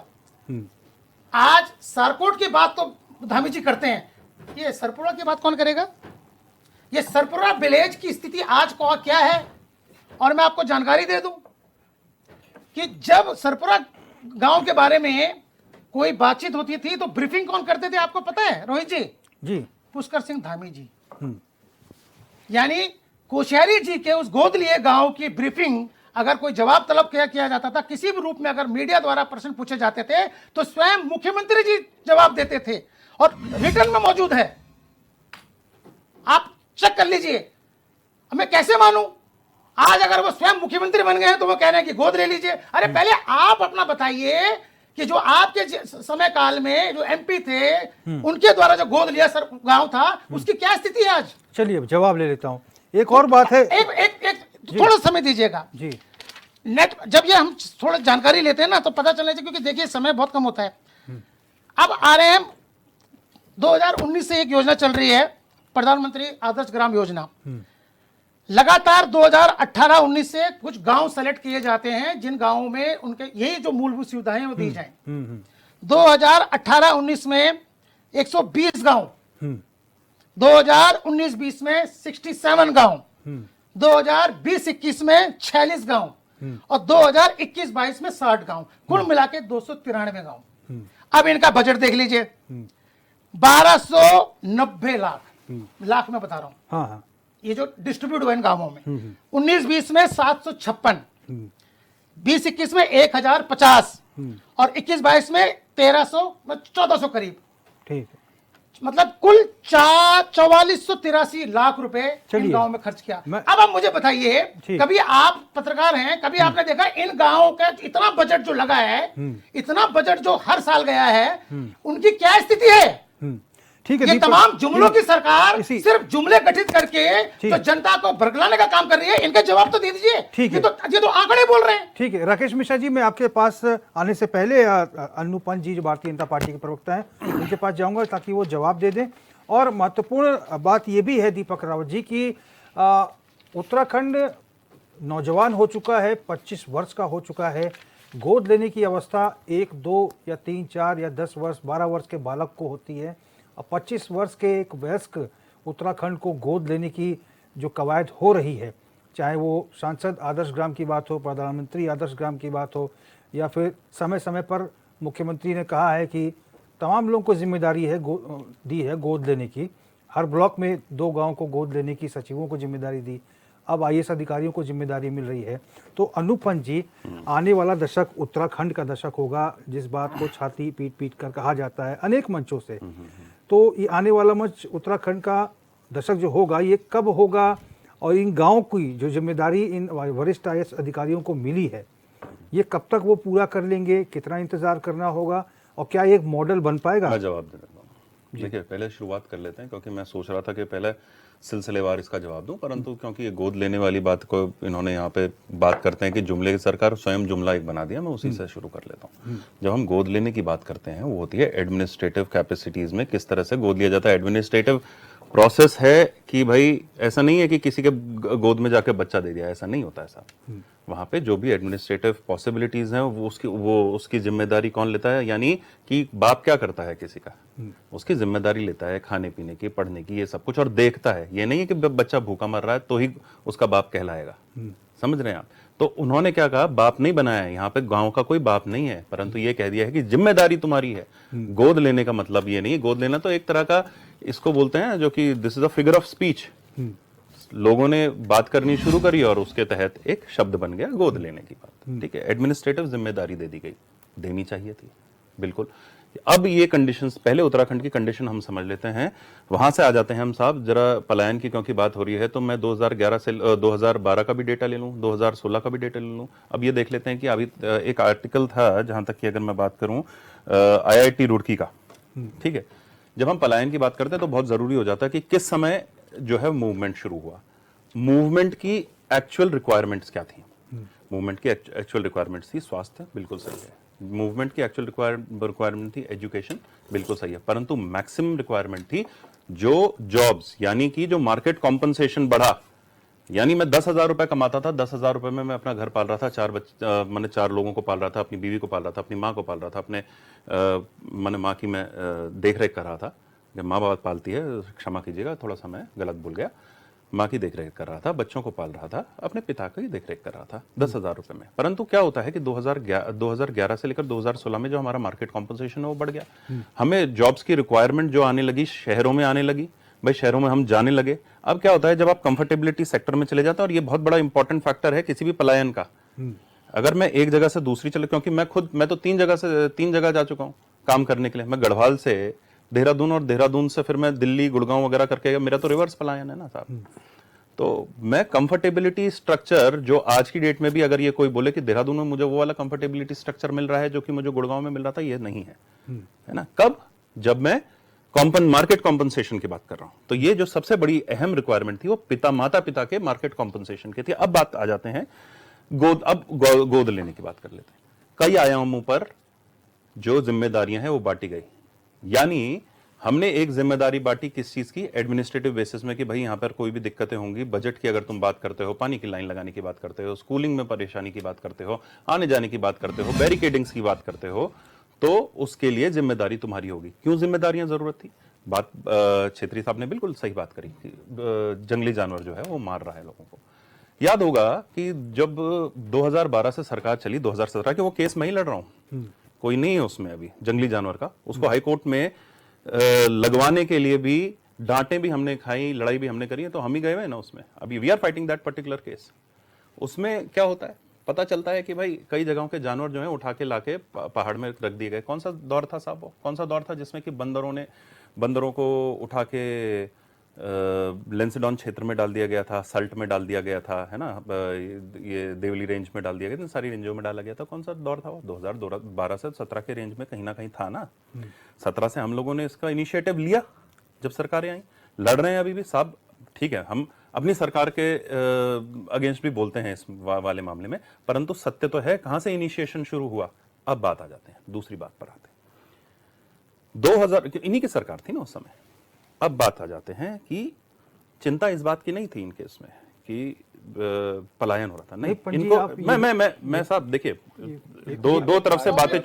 आज सरकोट की बात तो धामी जी करते हैं, ये सरपुड़ा की बात कौन करेगा? ये सरपुड़ा विलेज की स्थिति आज क्या है, और मैं आपको जानकारी दे दूं कि जब सरपुड़ा गांव के बारे में कोई बातचीत होती थी तो ब्रीफिंग कौन करते थे आपको पता है रोहित जी? जी, पुष्कर सिंह धामी जी। यानी कोश्यारी जी के उस गोद लिए गांव की ब्रीफिंग अगर कोई जवाब तलब किया जाता था, किसी भी रूप में अगर मीडिया द्वारा प्रश्न पूछे जाते थे तो स्वयं मुख्यमंत्री जी जवाब देते थे और रिटर्न में मौजूद है, आप चेक कर लीजिए। मैं कैसे मानूं? आज अगर वो स्वयं मुख्यमंत्री बन गए हैं तो वो कह रहे हैं कि गोद ले लीजिए। अरे पहले आप अपना बताइए कि जो आपके समय काल में जो एमपी थे उनके द्वारा जो गोद लिया सर गांव था उसकी क्या स्थिति है आज? चलिए जवाब ले लेता हूं। एक और बात है, एक थोड़ा समय दीजिएगा जी। नेट जब ये हम थोड़ा जानकारी लेते हैं ना तो पता चलना चाहिए, क्योंकि देखिए समय बहुत कम होता है। अब आ रहे हैं 2019 से एक योजना चल रही है प्रधानमंत्री आदर्श ग्राम योजना। लगातार 2018-19 से कुछ गांव सेलेक्ट किए जाते हैं जिन गांवों में उनके यही जो मूलभूत सुविधाएं वो दी जाएं। 2018-19 में 120 गांव, 2019-20 में 67 गांव, 2020-21 में 46 गांव और 2021-22 में 60 गांव, कुल मिला के 293 गांव। अब इनका बजट देख लीजिए, 1290 लाख में बता रहा हूं। हाँ हाँ, ये जो डिस्ट्रीब्यूट हुए इन गांवों में 19-20 में 756, 20-21 में 1050 और 21-22 में 1400 करीब, ठीक है। मतलब कुल 4483 लाख रुपए इन चलिए, गांवों में खर्च किया। मैं- अब आप मुझे बताइए, ठीक। कभी आप पत्रकार हैं, कभी आपने देखा इन गांवों का इतना बजट जो लगा है, इतना बजट जो हर साल गया है, उनकी क्या स्थिति है? ठीक है ये दीपक, तमाम जुमलों की सरकार इसी- सिर्फ जुमले गठित करके ठीक। तो जनता को भड़कलाने का काम कर रही है। इनके जवाब तो दे दीजिए। ठीक है। ये तो आंकड़े बोल रहे हैं। ठीक है। राकेश मिश्रा जी, मैं आपके पास आने से पहले अनुपम जी जो भारतीय जनता पार्टी के प्रवक्ता हैं उनके पास जाऊंगा ताकि वो जवाब दे दें। और महत्वपूर्ण बात ये भी है दीपक रावत जी की उत्तराखंड नौजवान हो चुका है, 25 वर्ष का हो चुका है। गोद लेने की अवस्था 1, 2 या 3, 4 या 10 वर्ष, 12 वर्ष के बालक को होती है और 25 वर्ष के एक वयस्क उत्तराखंड को गोद लेने की जो कवायद हो रही है, चाहे वो सांसद आदर्श ग्राम की बात हो, प्रधानमंत्री आदर्श ग्राम की बात हो, या फिर समय समय पर मुख्यमंत्री ने कहा है कि तमाम लोगों को जिम्मेदारी है दी है गोद लेने की। हर ब्लॉक में 2 गांव को गोद लेने की सचिवों को जिम्मेदारी दी, अब आईएएस अधिकारियों को जिम्मेदारी मिल रही है। तो अनुपम जी, आने वाला दशक उत्तराखंड का दशक होगा, जिस बात को छाती पीट पीट कर कहा जाता है अनेक मंचों से। तो ये आने वाला मंच उत्तराखंड का दशक जो होगा, ये कब होगा और इन गाँव की जो जिम्मेदारी इन वरिष्ठ आईएएस अधिकारियों को मिली है, ये कब तक वो पूरा कर लेंगे, कितना इंतजार करना होगा और क्या ये एक मॉडल बन पाएगा? मैं जवाब दे देता हूँ। देखिए, पहले शुरुआत कर लेते हैं, क्योंकि मैं सोच रहा था कि पहले सिलसिलेवार इसका जवाब दूं, परंतु क्योंकि ये गोद लेने वाली बात को इन्होंने यहाँ पे बात करते हैं कि जुमले की सरकार स्वयं जुमला एक बना दिया, मैं उसी से शुरू कर लेता हूँ। जब हम गोद लेने की बात करते हैं वो होती है एडमिनिस्ट्रेटिव कैपेसिटीज में किस तरह से गोद लिया जाता है। एडमिनिस्ट्रेटिव प्रोसेस है कि भाई ऐसा नहीं है कि किसी के गोद में जाके बच्चा दे दिया, ऐसा नहीं होता है साहब। वहाँ पे जो भी एडमिनिस्ट्रेटिव पॉसिबिलिटीज हैं वो उसकी जिम्मेदारी कौन लेता है, यानी कि बाप क्या करता है किसी का, उसकी जिम्मेदारी लेता है, खाने पीने की, पढ़ने की, ये सब कुछ, और देखता है। ये नहीं है कि बच्चा भूखा मर रहा है तो ही उसका बाप कहलाएगा, समझ रहे हैं आप। तो उन्होंने क्या कहा, बाप नहीं बनाया है, यहाँ पे गांव का कोई बाप नहीं है, परंतु ये कह दिया है कि जिम्मेदारी तुम्हारी है। गोद लेने का मतलब ये नहीं, गोद लेना तो एक तरह का इसको बोलते हैं जो कि this is a figure of speech. लोगों ने बात करनी शुरू करी और उसके तहत एक शब्द बन गया गोद लेने की बात। ठीक है, एडमिनिस्ट्रेटिव जिम्मेदारी दे दी गई, देनी चाहिए थी बिल्कुल। अब ये कंडीशंस, पहले उत्तराखंड की कंडीशन हम समझ लेते हैं, वहां से आ जाते हैं हम साहब जरा पलायन की, क्योंकि बात हो रही है। तो मैं 2011 से 2012 का भी डेटा ले लूं, 2016 का भी डेटा ले लूं। अब ये देख लेते हैं कि अभी एक आर्टिकल था, जहां तक कि अगर मैं बात करूं IIT रुड़की का, ठीक है, जब हम पलायन की बात करते हैं तो बहुत जरूरी हो जाता है कि किस समय जो है मूवमेंट शुरू हुआ, मूवमेंट की एक्चुअल रिक्वायरमेंट्स क्या थी। मूवमेंट की एक्चुअल रिक्वायरमेंट्स थी स्वास्थ्य, बिल्कुल सही है, मूवमेंट की एक्चुअल रिक्वायरमेंट थी एजुकेशन, बिल्कुल सही है, परंतु मैक्सिमम रिक्वायरमेंट थी जो जॉब्स, यानी कि जो मार्केट कॉम्पनसेशन बढ़ा, यानी मैं 10,000 रुपए कमाता था, 10,000 रुपए में मैं अपना घर पाल रहा था, मैंने 4 लोगों को पाल रहा था, अपनी बीवी को पाल रहा था, अपनी माँ को पाल रहा था, अपने मैंने माँ की मैं देख रेख कर रहा था, जब माँ बाप पालती है, क्षमा कीजिएगा थोड़ा सा मैं गलत बोल गया, माँ की देख रेख कर रहा था, बच्चों को पाल रहा था, अपने पिता की देख रेख कर रहा था 10,000 रुपए में। परंतु क्या होता है कि 2011 से लेकर 2016 में जो हमारा मार्केट कॉम्पनसेशन है वो बढ़ गया, हमें जॉब्स की रिक्वायरमेंट जो आने लगी शहरों में आने लगी, भाई शहरों में हम जाने लगे। अब क्या होता है जब आप कंफर्टेबिलिटी सेक्टर में चले जाते हैं, और ये बहुत बड़ा इंपॉर्टेंट फैक्टर है किसी भी पलायन का, अगर मैं एक जगह से दूसरी चले, क्योंकि मैं तो 3 जगह जा चुका हूं काम करने के लिए, मैं गढ़वाल से देहरादून और देहरादून से फिर मैं दिल्ली गुड़गांव वगैरह करके, मेरा तो रिवर्स पलायन है ना साहब। तो मैं कंफर्टेबिलिटी स्ट्रक्चर जो आज की डेट में भी अगर ये कोई बोले कि देहरादून में मुझे वो वाला कंफर्टेबिलिटी स्ट्रक्चर मिल रहा है जो कि मुझे गुड़गांव में मिल रहा था, ये नहीं है ना। कब? जब मैं मार्केट कॉम्पनसेशन की बात कर रहा हूं। तो ये जो सबसे बड़ी अहम रिक्वायरमेंट थी वो माता पिता के मार्केट कॉम्पनसेशन की थी। अब बात आ जाते हैं गोद लेने की बात कर लेते हैं। कई आयामों पर जो जिम्मेदारियां हैं वो बांटी गई, यानी हमने एक जिम्मेदारी बांटी किस चीज की, एडमिनिस्ट्रेटिव बेसिस में, कि भाई यहां पर कोई भी दिक्कतें होंगी, बजट की अगर तुम बात करते हो, पानी की लाइन लगाने की बात करते हो, स्कूलिंग में परेशानी की बात करते हो, आने जाने की बात करते हो, बैरिकेडिंग्स की बात करते हो, तो उसके लिए जिम्मेदारी तुम्हारी होगी। क्यों जिम्मेदारियां जरूरत थी? बात छेत्री साहब ने बिल्कुल सही बात करी कि जंगली जानवर जो है वो मार रहा है लोगों को। याद होगा कि जब 2012 से सरकार चली, 2017 के वो केस मैं ही लड़ रहा हूं, कोई नहीं है उसमें अभी जंगली जानवर का, उसको हाईकोर्ट में लगवाने के लिए भी डांटे भी हमने खाई, लड़ाई भी हमने करी है, तो हम ही गए हुए ना उसमें। अभी we are fighting that particular case. उसमें क्या होता है, पता चलता है कि भाई कई जगहों के जानवर जो है उठा के लाके पहाड़ में रख दिए गए। कौन सा दौर था साहब वो? कौन सा दौर था जिसमें कि बंदरों को उठा के लेंसिडॉन क्षेत्र में डाल दिया गया था, सल्ट में डाल दिया गया था, है ना, ये देवली रेंज में डाल दिया गया था, सारी रेंजों में डाला गया था। कौन सा दौर था वो? 2012 से 17 के रेंज में कहीं ना कहीं था ना। 17 से हम लोगों ने इसका इनिशिएटिव लिया, जब सरकारें आई, लड़ रहे हैं अभी भी साहब। ठीक है, हम अपनी सरकार के अगेंस्ट भी बोलते हैं इस वाले मामले में, परंतु सत्य तो है कहां से इनिशिएशन शुरू हुआ। अब बात आ जाते हैं, दूसरी बात पर आते हैं। 2000 इन्हीं की सरकार थी ना उस समय। अब बात आ जाते हैं कि चिंता इस बात की नहीं थी इनके इसमें कि पलायन हो रहा था, नहीं इनको मैं साहब देखिए, दो तरफ से बातें,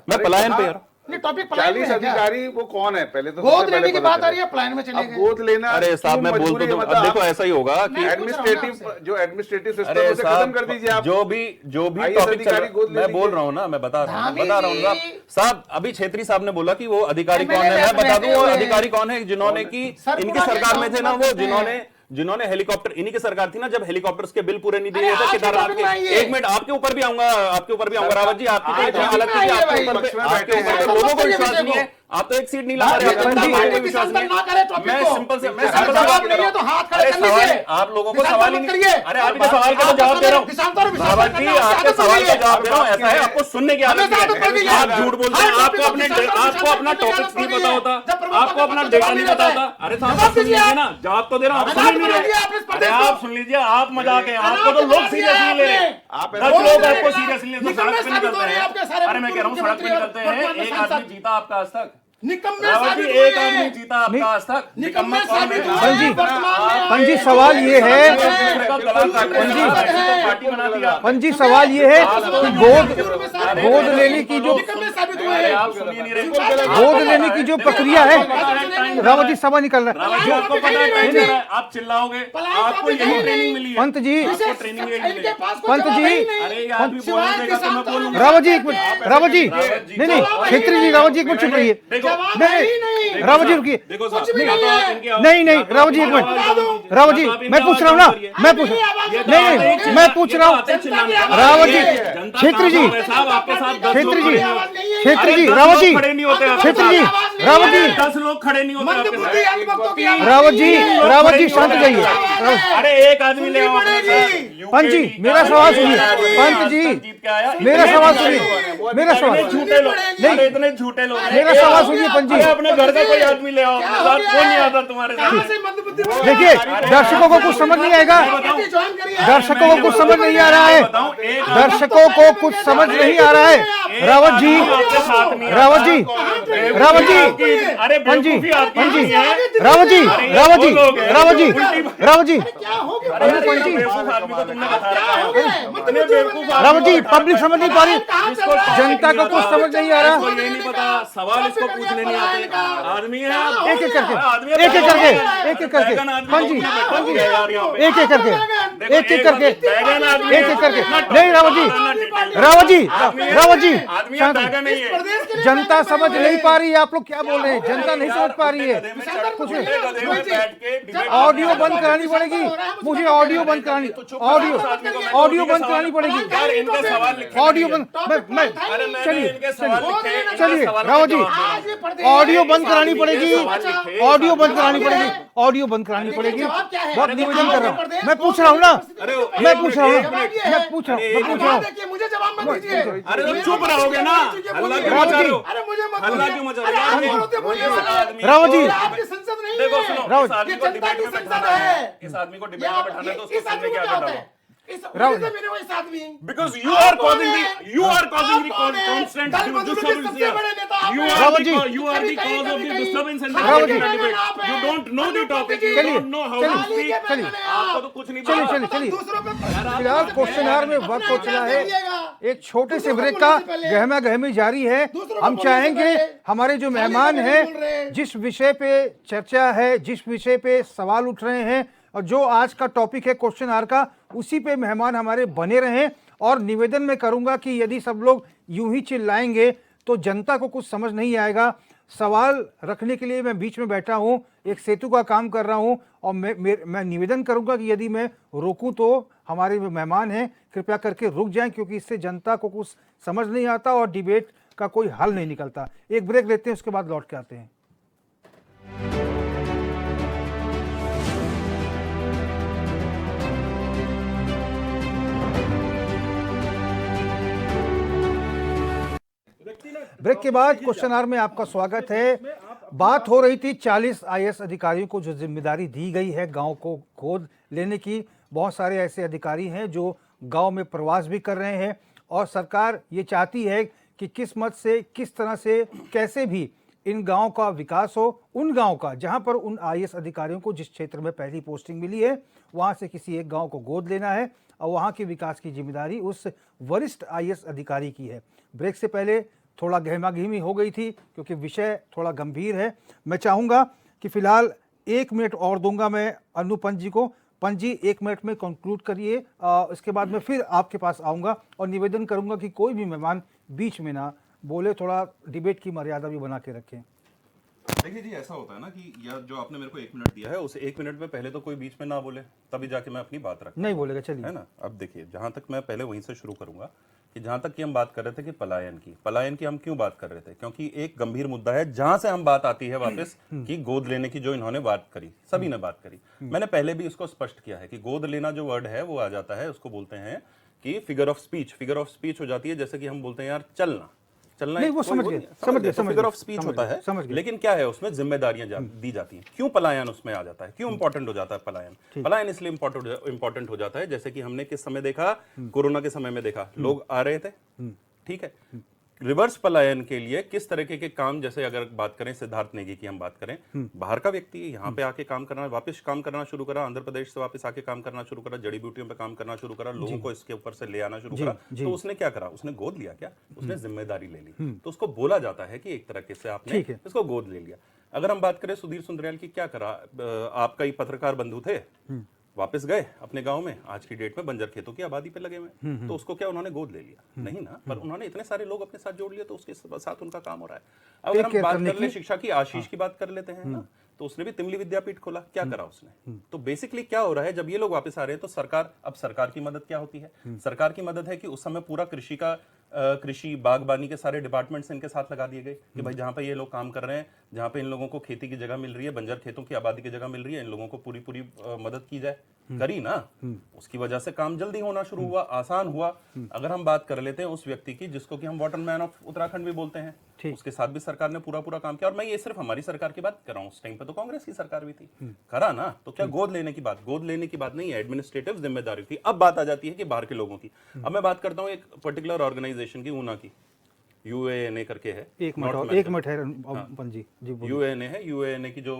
मैं पलायन पे यार नहीं, टॉपिक 40 अधिकारी वो कौन है पहले तो गोद लेने की बात आ रही है, प्लान में चले अब गए। गोद लेना, अरे साहब मैं बोल तो अब देखो ऐसा ही होगा कि एडमिनिस्ट्रेटिव सिस्टम उसे खत्म कर दीजिए आप। जो भी टॉपिक चल रहा है, मैं बोल रहा हूँ ना, मैं बता रहा हूँ साहब। अभी छेत्री साहब ने बोला कि वो अधिकारी कौन है, मैं बता दूं वो अधिकारी कौन है, जिन्होंने की इनकी सरकार में थे ना, वो जिन्होंने हेलीकॉप्टर, इन्हीं की सरकार थी ना जब हेलीकॉप्टर्स के बिल पूरे नहीं दिए थे केदारनाथ के। एक मिनट, आपके ऊपर भी आऊंगा रावत जी, आपकी तो इतनी हालत थी, आपके ऊपर लोगों को विश्वास नहीं है, आप तो एक सीट नहीं ला रहे, विश्वास नहीं है। मैं सिंपल से आप लोगों को सवाल ही नहीं, अरे आप इधर सवाल का जवाब दे रहा हूँ रावत जी, आपके सवाल का जवाब दे रहा हूँ। ऐसा है आपको सुनने की आदत है, आप झूठ बोलते हैं, आपको अपना टॉपिक्स नहीं पता होता, आपको अपना डेटा नहीं पता होता। अरे साहब सुन लीजिए ना, जवाब तो दे रहा हूँ, आप सुन नहीं रहे। अरे आप सुन लीजिए, आप मजाक है, आपको तो लोग सीरियस नहीं ले रहे, 10 लोग आपको सीरियस नहीं लेते, सड़क पे निकलते हैं। अरे मैं कह रहा हूँ सड़क पे निकलते हैं, एक आदमी जीता आपका आज तक, रावत जी, एक आदमी जीता आपका आज तक, निकम्मा कौन है? पंजी सवाल ये है, पंजी सवाल ये है कि गोद लेने की जो प्रक्रिया है, रावत जी समझ निकल रहा है, आपको पता है आप चिल्लाओगे, आपको यही ट्रेनिंग मिली है, पंत जी, ट्रेनिंग यही मिली है। पंत जी, अरे ये आदमी बोलने देगा तो मैं बोलूंगा। रावत जी एक मिनट, रावत जी नहीं, छेत्री जी, रावत जी एक मिनट चुप रहिए, नहीं रावत जी रुकिए, नहीं रावत जी एक मिनट, रावत जी मैं पूछ रहा हूँ ना, मैं पूछ रहा हूँ रावत जी, छेत्री जी, रावत जी, छेत्री जी, रावत जी, 10 लोग खड़े नहीं होते, रावत जी शांत जाइए। अरे एक आदमी ले आओ। पंत जी मेरा सवाल सुनिए, पंत जी मेरा सवाल सुनिए, मेरा सवाल, झूठे लोग नहीं, इतने झूठे लोग, मेरा सवाल सुनिए पंत जी, अपने घर का कोई आदमी ले आओ, कौन नहीं आता तुम्हारे साथ? देखिए दर्शकों को कुछ समझ नहीं आएगा, दर्शकों को कुछ समझ नहीं आ रहा है, दर्शकों को कुछ समझ नहीं आ रहा है। रावत जी, रावत जी, रावत जी, हाँ जी, हाँ जी, रावत जी, रावत जी, रावत जी, रावत जी, रावत जी, पब्लिक समझ नहीं पा रही, जनता को कुछ समझ नहीं आ रहा। ये नहीं पता, सवाल इसको पूछने नहीं आते। आदमी है आप, एक एक करके, एक एक करके, एक एक करके, हाँ जी, हाँ जी, एक एक करके, एक एक करके, एक एक करके, नहीं रावत जी, रावत जी, रावत जी, शांत रहिए। जनता समझ नहीं पा रही है, आप लोग क्या बोल रहे हैं, जनता नहीं समझ पा रही है। कुछ ऑडियो बंद करानी पड़ेगी, मुझे ऑडियो बंद करानी, ऑडियो बंद करानी पड़ेगी, ऑडियो बंद, मैं चलिए चलिए रावत जी, ऑडियो बंद करानी पड़ेगी, ऑडियो बंद करानी पड़ेगी, ऑडियो बंद करानी पड़ेगी। बहुत निवेदन कर रहा हूँ, मैं पूछ रहा हूँ ना, मैं पूछ रहा हूँ, मैं पूछ रहा हूँ, मुझे जवाब मत दीजिए। अरे तो चुप रहोगे ना, हल्ला क्यों मचा रहे हो? हल्ला क्यों मचा रहे हो? रावत जी, आपकी संसद नहीं देखो है। सुनो, रावत इस आदमी को डिबेट में बैठाना है, इस आदमी को डिबेट में बैठाना है तो उसको सुनने की आदत डालो। Rawat Because you are causing the constant disturbance here. Rawat ji, You are the cause of the disturbance and the Rawat ji, debate. You don't know the topic. You चलिए, don't know how to speak. चलिए, आपको तो कुछ नहीं चलिए, पता। चलिए, चलिए, फिलहाल क्वेश्चन आवर में वक्त हो चला है, एक छोटे से ब्रेक का गहमा गहमी जारी है। हम चाहेंगे हमारे जो मेहमान हैं, जिस विषय पे चर्चा है, जिस विषय पे सवाल उठ रहे हैं और जो आज का टॉपिक है क्वेश्चन आवर का, उसी पे मेहमान हमारे बने रहें। और निवेदन मैं करूंगा कि यदि सब लोग यूं ही चिल्लाएंगे तो जनता को कुछ समझ नहीं आएगा। सवाल रखने के लिए मैं बीच में बैठा हूं, एक सेतु का काम कर रहा हूं, और मैं निवेदन करूंगा कि यदि मैं रोकूं तो हमारे जो मेहमान हैं कृपया करके रुक जाएं, क्योंकि इससे जनता को कुछ समझ नहीं आता और डिबेट का कोई हल नहीं निकलता। एक ब्रेक लेते हैं, उसके बाद लौट के आते हैं। ब्रेक के बाद क्वेश्चन आवर में आपका स्वागत है। बात हो रही थी 40 आईएएस अधिकारियों को जो जिम्मेदारी दी गई है गांव को गोद लेने की। बहुत सारे ऐसे अधिकारी हैं जो गांव में प्रवास भी कर रहे हैं और सरकार ये चाहती है कि किस मत से, किस तरह से, कैसे भी इन गांव का विकास हो। उन गांव का जहां पर उन आईएएस अधिकारियों को जिस क्षेत्र में पहली पोस्टिंग मिली है वहां से किसी एक गांव को गोद लेना है और वहां के विकास की जिम्मेदारी उस वरिष्ठ आईएएस अधिकारी की है। ब्रेक से पहले थोड़ा गहमागहमी हो गई थी क्योंकि विषय थोड़ा गंभीर है। मैं चाहूँगा कि फिलहाल 1 मिनट और दूंगा मैं अनु पंत जी को। पंत जी 1 मिनट में कंक्लूड करिए, इसके बाद मैं फिर आपके पास आऊँगा और निवेदन करूँगा कि कोई भी मेहमान बीच में ना बोले, थोड़ा डिबेट की मर्यादा भी बना के रखें। देखिए जी, ऐसा होता है ना कि या जो आपने मेरे को 1 मिनट दिया है उस 1 मिनट में पहले तो कोई बीच में ना बोले, तभी जाके मैं अपनी बात रखूं। नहीं बोलेगा, चलिए, है ना। अब देखिए, जहां तक मैं पहले वहीं से शुरू करूंगा कि जहां तक कि हम बात कर रहे थे कि पलायन की हम क्यों बात कर रहे थे, क्योंकि एक गंभीर मुद्दा है जहां से हम बात आती है वापस कि गोद लेने की जो इन्होंने बात करी, सभी ने बात करी। मैंने पहले भी इसको स्पष्ट किया है कि गोद लेना जो वर्ड है वो आ जाता है, उसको बोलते हैं कि फिगर ऑफ स्पीच हो जाती है। जैसे कि हम बोलते हैं यार चलना नहीं, वो समझ गए, फिगर ऑफ स्पीच होता है। लेकिन क्या है, उसमें जिम्मेदारियां दी जाती हैं। क्यों पलायन उसमें आ जाता है, क्यों इंपॉर्टेंट हो जाता है पलायन इसलिए इंपॉर्टेंट हो जाता है, जैसे कि हमने किस समय देखा, कोरोना के समय में देखा, लोग आ रहे थे, ठीक है। रिवर्स पलायन के लिए किस तरीके के काम, जैसे अगर बात करें सिद्धार्थ नेगी की हम बात करें, बाहर का व्यक्ति यहाँ पे आके काम करना, वापस काम करना शुरू करा, आंध्र प्रदेश से वापस आके काम करना शुरू करा, जड़ी बूटियों पे काम करना शुरू करा, लोगों को इसके ऊपर से ले आना शुरू करा, तो उसने क्या करा, उसने गोद लिया क्या, उसने जिम्मेदारी ले ली। तो उसको बोला जाता है कि एक तरीके से आपने इसको गोद ले लिया। अगर हम बात करें सुधीर सुंदरियाल की, क्या करा, आप कई पत्रकार बंधु थे, वापस गए अपने गांव में, आज की डेट में बंजर खेतों की आबादी पे लगे हुए, तो उसको क्या उन्होंने गोद ले लिया? नहीं ना, पर उन्होंने इतने सारे लोग अपने साथ जोड़ लिए तो उसके साथ उनका काम हो रहा है। अगर हम बात कर ले शिक्षा की, आशीष की बात कर लेते हैं ना, तो उसने भी तिमली विद्यापीठ खोला, क्या करा उसने? तो बेसिकली क्या हो रहा है, जब ये लोग वापस आ रहे हैं तो सरकार की मदद क्या होती है? सरकार की मदद है कि उस समय पूरा कृषि का कृषि बागबानी के सारे डिपार्टमेंट्स इनके साथ लगा दिए गए कि भाई जहाँ पे ये लोग काम कर रहे हैं, जहाँ पे इन लोगों को खेती की जगह मिल रही है, बंजर खेतों की आबादी की जगह मिल रही है, इन लोगों को पूरी पूरी मदद की जाए। करी ना, उसकी वजह से काम जल्दी होना शुरू हुआ, आसान हुआ। अगर हम बात कर लेते हैं उस व्यक्ति की जिसको कि हम वाटरमैन ऑफ उत्तराखंड भी बोलते हैं, उसके साथ भी सरकार ने पूरा पूरा काम किया। और मैं ये सिर्फ हमारी सरकार की बात कर रहा हूँ, उस टाइम पे तो कांग्रेस की सरकार भी थी, करा ना। तो क्या गोद लेने की बात नहीं है, एडमिनिस्ट्रेटिव जिम्मेदारी थी। अब बात आ जाती है कि बाहर के लोगों की। अब मैं बात करता हूँ एक पर्टिकुलर ऑर्गेनाइजेशन की, ऊना की, UANA करके है। एक मिनट है जी बोलिए। UANA है, UANA की जो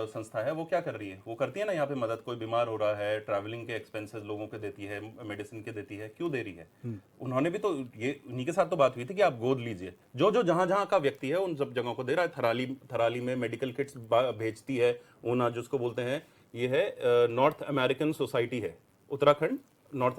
संस्था है वो क्या कर रही है, वो करती है ना यहाँ पे मदद, कोई बीमार हो रहा है, ट्रैवलिंग के एक्सपेंसेस लोगों के देती है, मेडिसिन के देती है। क्यों दे रही है? उन्होंने भी तो ये, उन्हीं के साथ तो बात हुई थी कि आप गोद लीजिए। जो जो जहां जहां का व्यक्ति है उन सब जगहों को दे रहा है। थराली में मेडिकल किट्स भेजती है ऊना, जिसको बोलते हैं, ये है नॉर्थ अमेरिकन सोसाइटी है, उत्तराखंड नॉर्थ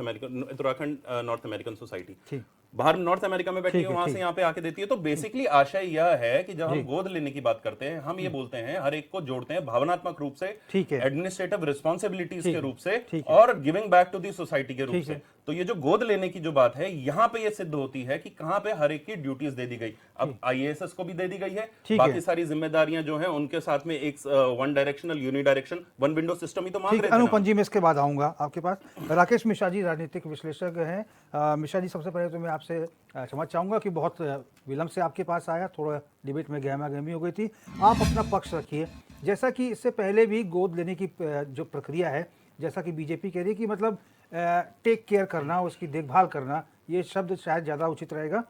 अमेरिकन सोसाइटी, बाहर नॉर्थ अमेरिका में बैठी है, वहां से यहाँ पे आके देती है। तो बेसिकली आशय यह है कि जब हम गोद लेने की बात करते हैं, हम ये बोलते हैं, हर एक को जोड़ते हैं भावनात्मक रूप से, एडमिनिस्ट्रेटिव रिस्पॉन्सिबिलिटीज के रूप से, और giving back to the society के रूप से। तो ये जो गोद लेने की जो बात है, यहाँ पे ये सिद्ध होती है कि कहाँ पे हर एक की ड्यूटीज दे दी गई। अब IAS को भी दे दी गई है, बाकी सारी जिम्मेदारियां जो हैं उनके साथ में एक one directional, unidirection, one window system ही तो मांग रहे थे। अनुपम जी, मैं इसके बाद आऊंगा आपके पास। राकेश मिश्रा जी राजनीतिक विश्लेषक हैं। मिश्रा जी, सबसे पहले तो मैं आपसे क्षमा चाहूंगा कि बहुत विलंब से आपके पास आया, थोड़ा डिबेट में गहमा-गहमी हो गई थी। आप अपना पक्ष रखिए। जैसा कि इससे पहले भी गोद लेने की जो प्रक्रिया है, जैसा कि बीजेपी कह रही है कि मतलब टेक केयर करना, उसकी देखभाल करना, ये शब्द शायद ज़्यादा उचित रहेगा।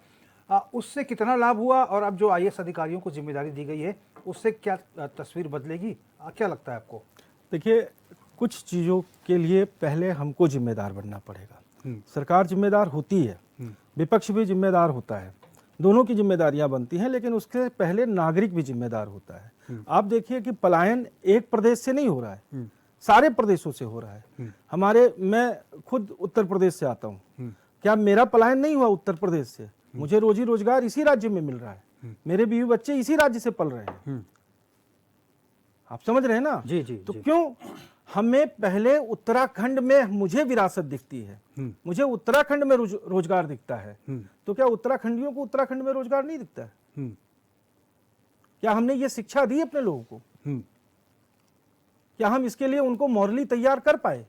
उससे कितना लाभ हुआ, और अब जो IAS अधिकारियों को जिम्मेदारी दी गई है, उससे क्या तस्वीर बदलेगी, क्या लगता है आपको? देखिए, कुछ चीज़ों के लिए पहले हमको जिम्मेदार बनना पड़ेगा। सरकार जिम्मेदार होती है, विपक्ष भी जिम्मेदार होता है, दोनों की जिम्मेदारियां बनती हैं, लेकिन उसके पहले नागरिक भी जिम्मेदार होता है। आप देखिए कि पलायन एक प्रदेश से नहीं हो रहा है, सारे प्रदेशों से हो रहा है। मैं खुद उत्तर प्रदेश से आता हूँ, क्या मेरा पलायन नहीं हुआ उत्तर प्रदेश से? मुझे रोजी रोजगार इसी राज्य में मिल रहा है, मेरे बीवी बच्चे इसी राज्य से पल रहे हैं। आप समझ रहे हैं ना? जी जी। तो क्यों हमें पहले उत्तराखंड में मुझे विरासत दिखती है, मुझे उत्तराखंड में रोजगार दिखता है, तो क्या उत्तराखंडियों को उत्तराखंड में रोजगार नहीं दिखता है? क्या हमने ये शिक्षा दी अपने लोगों को? क्या हम इसके लिए उनको मॉरली तैयार कर पाए?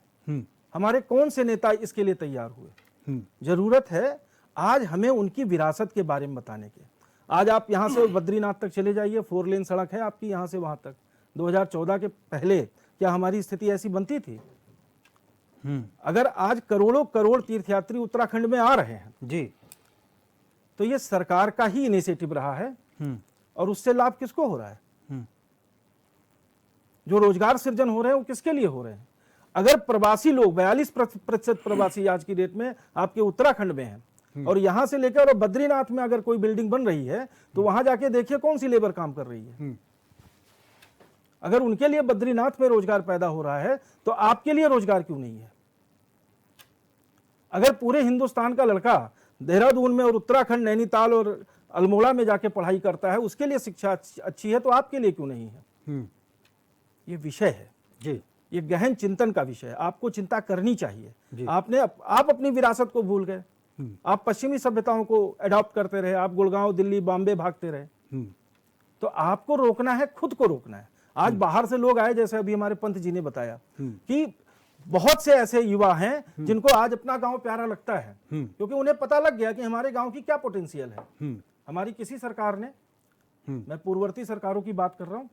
हमारे कौन से नेता इसके लिए तैयार हुए? जरूरत है आज हमें उनकी विरासत के बारे में बताने के। आज आप यहां से बद्रीनाथ तक चले जाइए, 4 लेन सड़क है आपकी यहां से वहां तक। 2014 के पहले क्या हमारी स्थिति ऐसी बनती थी? अगर आज करोड़ों करोड़ तीर्थयात्री उत्तराखंड में आ रहे हैं जी, तो ये सरकार का ही इनिशिएटिव रहा है, और उससे लाभ किसको हो रहा है? जो रोजगार सृजन हो रहे हैं वो किसके लिए हो रहे हैं? अगर प्रवासी लोग 42% प्रवासी आज की डेट में आपके उत्तराखंड में हैं, और यहां से लेकर और बद्रीनाथ में अगर कोई बिल्डिंग बन रही है तो वहां जाके देखिए कौन सी लेबर काम कर रही है। अगर उनके लिए बद्रीनाथ में रोजगार पैदा हो रहा है तो आपके लिए रोजगार क्यों नहीं है? अगर पूरे हिंदुस्तान का लड़का देहरादून में और उत्तराखंड, नैनीताल और अल्मोड़ा में जाके पढ़ाई करता है, उसके लिए शिक्षा अच्छी है, तो आपके लिए क्यों नहीं है? ये विषय है जी, ये गहन चिंतन का विषय है। आपको चिंता करनी चाहिए। आप अपनी विरासत को भूल गए, आप पश्चिमी सभ्यताओं को अडॉप्ट करते रहे, आप गुड़गांव, दिल्ली, बॉम्बे भागते रहे। तो आपको रोकना है, खुद को रोकना है। आज बाहर से लोग आए, जैसे अभी हमारे पंत जी ने बताया कि बहुत से ऐसे युवा हैं जिनको आज अपना गांव प्यारा लगता है, क्योंकि उन्हें पता लग गया कि हमारे गांव की क्या पोटेंशियल है। हमारी किसी सरकार ने, मैं पूर्ववर्ती सरकारों की बात कर रहा हूं,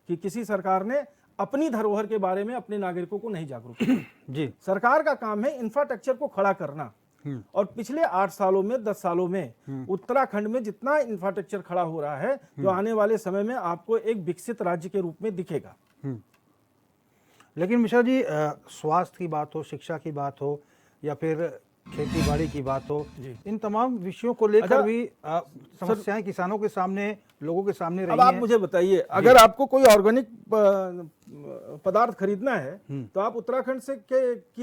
कि किसी सरकार ने अपनी धरोहर के बारे में अपने नागरिकों को नहीं जागरूक किया। जी, सरकार का काम है इंफ्रास्ट्रक्चर को खड़ा करना, और पिछले 8 सालों में, 10 सालों में उत्तराखंड में जितना इंफ्रास्ट्रक्चर खड़ा हो रहा है, जो आने वाले समय में आपको एक विकसित राज्य के रूप में दिखेगा। लेकिन मिश्रा जी, स्वास्थ्य की बात हो, शिक्षा की बात हो, या फिर खेती बाड़ी की बात हो, इन तमाम विषयों को लेकर भी समस्याएं किसानों के सामने, लोगों के सामने रही अब आप हैं। मुझे बताइए, अगर आपको कोई ऑर्गेनिक पदार्थ खरीदना है तो आप उत्तराखंड से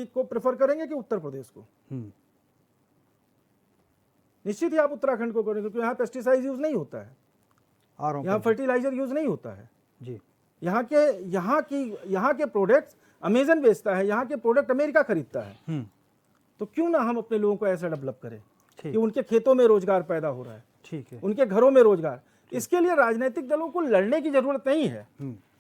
को प्रेफर करेंगे कि उत्तर प्रदेश को? निश्चित ही आप उत्तराखंड को करेंगे, क्योंकि यहाँ पेस्टिसाइड यूज नहीं होता है, यहाँ फर्टिलाइजर यूज नहीं होता है जी। यहाँ के प्रोडक्ट्स अमेजन बेचता है, यहाँ के प्रोडक्ट अमेरिका खरीदता है। तो क्यों ना हम अपने लोगों को ऐसा डेवलप करें? कि उनके खेतों में रोजगार पैदा हो रहा है, ठीक है। उनके घरों में रोजगार। इसके लिए राजनीतिक दलों को लड़ने की जरूरत नहीं है,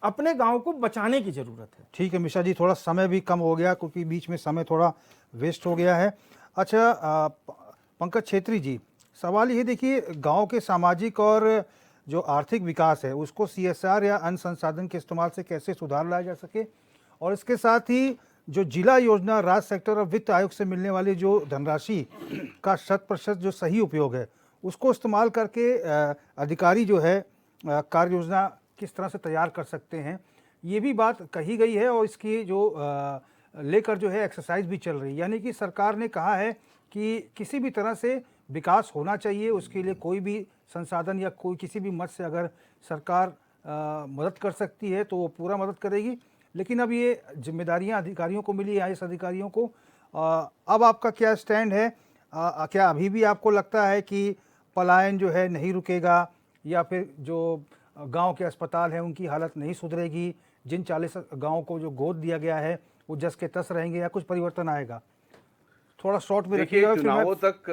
अपने गांव को बचाने की जरूरत है। ठीक है मिश्रा जी, थोड़ा समय भी कम हो गया क्योंकि बीच में समय थोड़ा वेस्ट हो गया है। अच्छा पंकज छेत्री जी, सवाल ये देखिए, गांव के सामाजिक और जो आर्थिक विकास है उसको CSR या अन्य संसाधन के इस्तेमाल से कैसे सुधार लाया जा सके, और इसके साथ ही जो जिला योजना, राज्य सेक्टर और वित्त आयोग से मिलने वाली जो धनराशि का 100% जो सही उपयोग है उसको इस्तेमाल करके अधिकारी जो है कार्य योजना किस तरह से तैयार कर सकते हैं, ये भी बात कही गई है। और इसकी जो लेकर जो है एक्सरसाइज भी चल रही है, यानी कि सरकार ने कहा है कि किसी भी तरह से विकास होना चाहिए, उसके लिए कोई भी संसाधन या कोई किसी भी मद से अगर सरकार मदद कर सकती है तो वो पूरा मदद करेगी। लेकिन अब ये जिम्मेदारियां अधिकारियों को मिली, IAS अधिकारियों को। अब आपका क्या स्टैंड है? क्या अभी भी आपको लगता है कि पलायन जो है नहीं रुकेगा, या फिर जो गांव के अस्पताल हैं उनकी हालत नहीं सुधरेगी, जिन 40 गाँव को जो गोद दिया गया है वो जस के तस रहेंगे, या कुछ परिवर्तन आएगा? थोड़ा शॉर्ट में देखिए, रखिएगा। चुनावों तक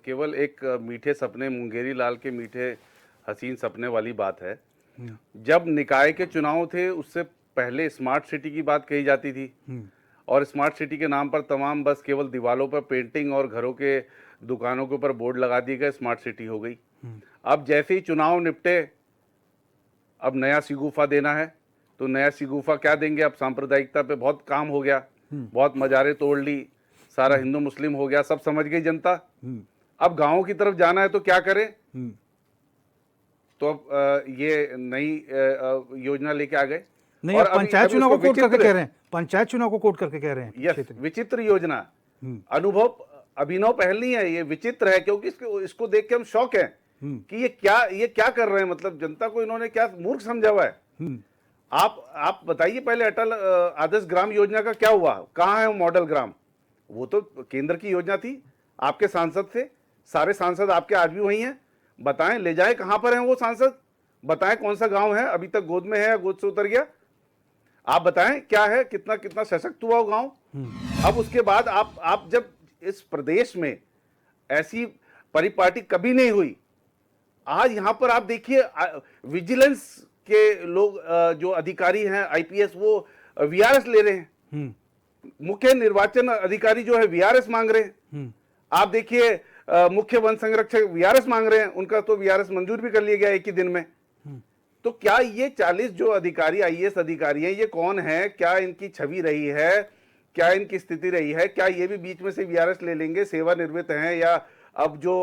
केवल एक मीठे सपने, मुंगेरी लाल के मीठे हसीन सपने वाली बात है। जब निकाय के चुनाव थे उससे पहले स्मार्ट सिटी की बात कही जाती थी, और स्मार्ट सिटी के नाम पर तमाम बस केवल दीवारों पर पेंटिंग और घरों के दुकानों के ऊपर बोर्ड लगा दिए गए, स्मार्ट सिटी हो गई। अब जैसे ही चुनाव निपटे, अब नया सिगुफा देना है, तो नया सिगुफा क्या देंगे? अब सांप्रदायिकता पे बहुत काम हो गया, बहुत मजारे तोड़ ली, सारा हिंदू मुस्लिम हो गया, सब समझ गई जनता। अब गांवों की तरफ जाना है तो क्या करें? तो अब ये नई योजना लेके आ गए। नहीं, अब पंचायत चुनाव को कोट करके कह रहे हैं, पंचायत चुनाव को कोट करके कह रहे हैं। यस, विचित्र योजना, अभिनव पहल नहीं है, ये विचित्र है, क्योंकि इसको देख के हम शौक हैं कि ये क्या कर रहे हैं। मतलब जनता को इन्होंने क्या मूर्ख समझा हुआ है? आप बताइए, पहले अटल आदर्श ग्राम योजना का क्या हुआ? कहाँ है वो मॉडल ग्राम? वो तो केंद्र की योजना थी, आपके सांसद थे, सारे सांसद आपके आज भी वही हैं। बताएं, ले जाए कहां पर हैं वो सांसद? बताएं कौन सा गांव है अभी तक गोद में है या गोद से उतर गया? आप बताएं क्या है, कितना कितना सशक्त हुआ वो गांव। अब उसके बाद आप जब इस प्रदेश में ऐसी परिपाटी कभी नहीं हुई, आज यहां पर आप देखिए विजिलेंस के लोग जो अधिकारी हैं IPS, वो VRS ले रहे हैं। मुख्य निर्वाचन अधिकारी जो है VRS मांग रहे हैं। आप देखिए मुख्य वन संरक्षक VRS मांग रहे हैं, उनका तो VRS मंजूर भी कर लिया गया एक ही दिन में। तो क्या ये 40 जो अधिकारी IAS अधिकारी हैं, ये कौन है? क्या इनकी छवि रही है? क्या इनकी स्थिति रही है? क्या ये भी बीच में से VRS ले लेंगे, सेवानिवृत्त हैं, या अब जो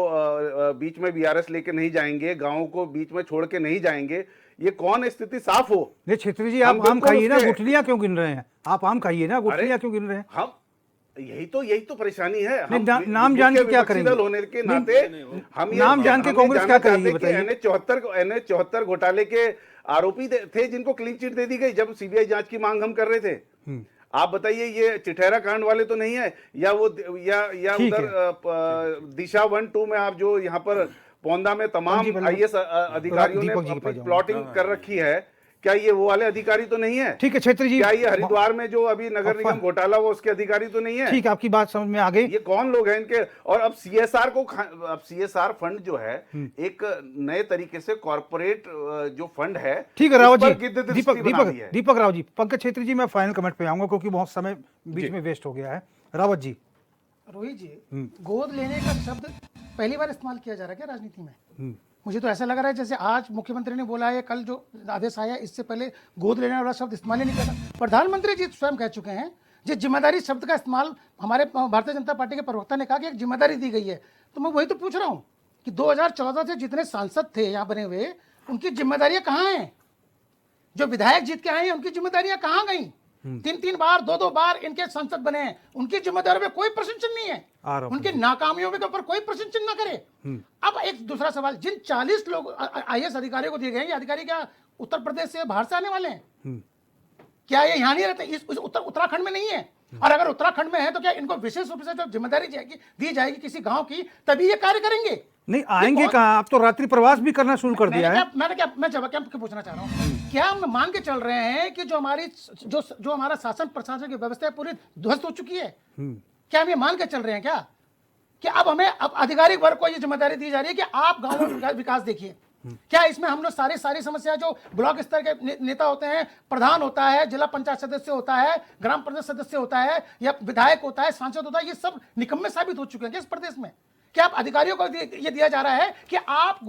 बीच में VRS लेके नहीं जाएंगे, गाँव को बीच में छोड़ के नहीं जाएंगे? ये कौन स्थिति साफ हो? नहीं छेत्री जी, आप आम खाइए ना, गुठलियां क्यों गिन रहे हैं? आप आम खाइए ना, गुठलियां क्यों गिन रहे हैं? हम यही तो परेशानी है। हम नाम जान के क्या करेंगे? होने के नाते हम नाम जान के कांग्रेस क्या करेगी बताइए? NH-74 घोटाले के आरोपी थे जिनको क्लीन चिट दे दी गई जब CBI जांच की मांग हम कर रहे थे। आप बताइए, ये चिठैरा कांड वाले तो नहीं है, या वो या उधर दिशा 1-2 में आप जो यहाँ पर पौंदा में तमाम IAS अधिकारियों ने अपनी प्लॉटिंग कर रखी है, क्या ये वो वाले अधिकारी तो नहीं है? ठीक है छेत्री जी, क्या ये हरिद्वार में जो अभी नगर निगम घोटाला वो उसके अधिकारी तो नहीं है? ठीक है, आपकी बात समझ में आ गई। ये कौन लोग हैं इनके? और अब CSR फंड जो है एक नए तरीके से कॉर्पोरेट जो फंड है। ठीक है रावत जी, दीपक राव जी, पंकज छेत्री जी, मैं फाइनल कमेंट पे आऊंगा क्योंकि बहुत समय बीच में वेस्ट हो गया है। रावत जी, रोहित जी, गोद लेने का शब्द पहली बार इस्तेमाल किया जा रहा है क्या राजनीति में? मुझे तो ऐसा लग रहा है जैसे आज मुख्यमंत्री ने बोला है, कल जो आदेश आया इससे पहले गोद लेने वाला शब्द इस्तेमाल ही नहीं किया था। प्रधानमंत्री जी स्वयं कह चुके हैं, जिस जिम्मेदारी शब्द का इस्तेमाल हमारे भारतीय जनता पार्टी के प्रवक्ता ने कहा कि एक जिम्मेदारी दी गई है। तो मैं वही तो पूछ रहा हूँ कि 2014 से जितने सांसद थे यहाँ बने हुए, उनकी जिम्मेदारियां कहाँ हैं? जो विधायक जीत के आए हैं उनकी जिम्मेदारियां कहाँ गई? 3-3 बार 2-2 बार इनके सांसद बने हैं, उनकी जिम्मेदारी में कोई प्रश्न चिन्ह नहीं है, उनकी नाकामियों के ऊपर कोई प्रश्न चिन्ह ना करे। अब एक दूसरा सवाल, जिन 40 लोग IAS अधिकारियों को दिए गए हैं, ये अधिकारी क्या उत्तर प्रदेश से बाहर से आने वाले हैं? क्या ये यहाँ नहीं रहते? इस उत्तराखंड में नहीं है? और अगर उत्तराखंड में है तो क्या इनको विशेष रूप से जो जिम्मेदारी दी जाएगी किसी गांव की, तभी ये कार्य करेंगे? नहीं आएंगे कहाँ? आप तो रात्रि प्रवास भी करना शुरू कर दिया है। मैं जवाब क्या पूछना चाह रहा हूँ, क्या हम मान के चल रहे हैं कि जो हमारा शासन प्रशासन की व्यवस्था है पूरी ध्वस्त हो चुकी है? क्या हम ये मान के चल रहे हैं क्या? कि अब हमें अब आधिकारिक वर्ग को ये जिम्मेदारी दी जा रही है कि आप गांवों में विकास देखिए। क्या इसमें हम लोग सारी समस्या जो ब्लॉक स्तर के नेता होते हैं, प्रधान होता है, जिला पंचायत सदस्य होता है, ग्राम पंचायत सदस्य होता है, या विधायक होता है, सांसद होता है, ये सब निकम्मे साबित हो चुके हैं इस प्रदेश में। क्या आप अधिकारियों को ये दिया जा रहा है कि आप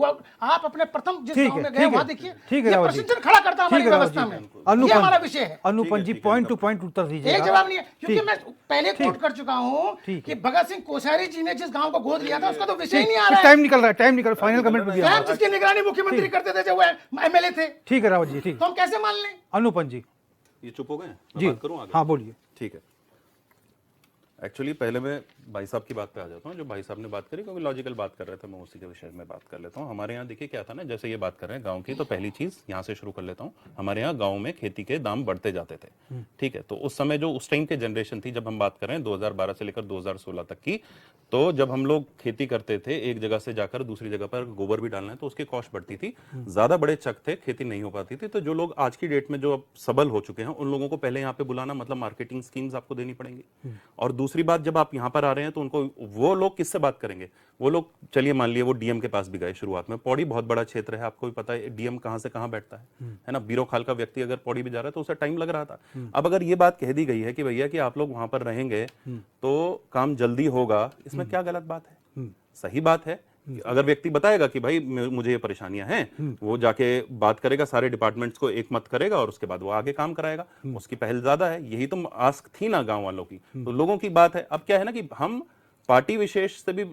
अपने प्रथम जिस गांव में गए वहां देखिए, ठीक है ये रावत जी, प्रशिक्षण खड़ा करता है हमारी ठीक है रावत व्यवस्था जी। में। ये हमारा विषय है। अनुपम जी पॉइंट टू पॉइंट उत्तर दीजिए। एक जवाब नहीं है, क्योंकि मैं पहले कोट कर चुका हूं कि भगत सिंह कोश्यारी जी ने जिस गांव को गोद लिया था उसका तो विषय ही नहीं आ रहा है। टाइम निकल रहा है, टाइम निकल, फाइनल कमेंट में स्वयं जिसकी निगरानी मुख्यमंत्री करते थे जब वो एमएलए थे, ठीक है रावत जी, ठीक। तो हम कैसे मान लें? अनुपम जी ये चुप हो गए? जी, मैं बात करूं आगे? हाँ बोलिए। ठीक है। एक्चुअली पहले मैं भाई साहब की बात पे आ जाता हूँ, जो भाई साहब ने बात करी, क्योंकि लॉजिकल बात कर रहे थे, मैं उसी के विषय में बात कर लेता हूँ। हमारे यहाँ देखिए क्या था ना, जैसे ये बात कर रहे हैं गांव की, तो पहली चीज़ यहाँ से शुरू कर लेता हूँ। हमारे यहाँ गांव में खेती के दाम बढ़ते जाते थे, ठीक है। तो उस समय जो उस टाइम के जनरेशन थी, जब हम बात कर रहे हैं 2012 से लेकर 2016 तक की, तो जब हम लोग खेती करते थे, एक जगह से जाकर दूसरी जगह पर गोबर भी डालना है, तो उसकी कॉस्ट बढ़ती थी, ज़्यादा बड़े चक थे, खेती नहीं हो पाती थी। तो जो लोग आज की डेट में जो अब सबल हो चुके हैं, उन लोगों को पहले यहाँ पे बुलाना, मतलब मार्केटिंग स्कीम्स आपको देनी पड़ेंगी। और दूसरी बात, जब आप यहाँ पर आ रहे हैं तो उनको, वो लोग किससे बात करेंगे? वो लोग, चलिए मान लिए वो डीएम के पास भी गए शुरुआत में। पौड़ी बहुत बड़ा क्षेत्र है, आपको भी पता है डीएम कहां से कहां बैठता है ना। बीरो खाल का व्यक्ति अगर पौड़ी भी जा रहा है तो उसे टाइम लग रहा था। अब अगर ये बात कह दी गई है कि भैया कि आप लोग वहां पर रहेंगे तो काम जल्दी होगा, इसमें क्या गलत बात है? सही बात है। अगर व्यक्ति बताएगा कि भाई मुझे ये परेशानियां हैं, वो जाके बात करेगा, सारे डिपार्टमेंट्स को एक मत करेगा और उसके बाद वो आगे काम कराएगा, उसकी पहल ज्यादा है। यही तो आस्क थी ना गांव वालों की, तो लोगों की बात है। अब क्या है ना कि हम पार्टी विशेष से भी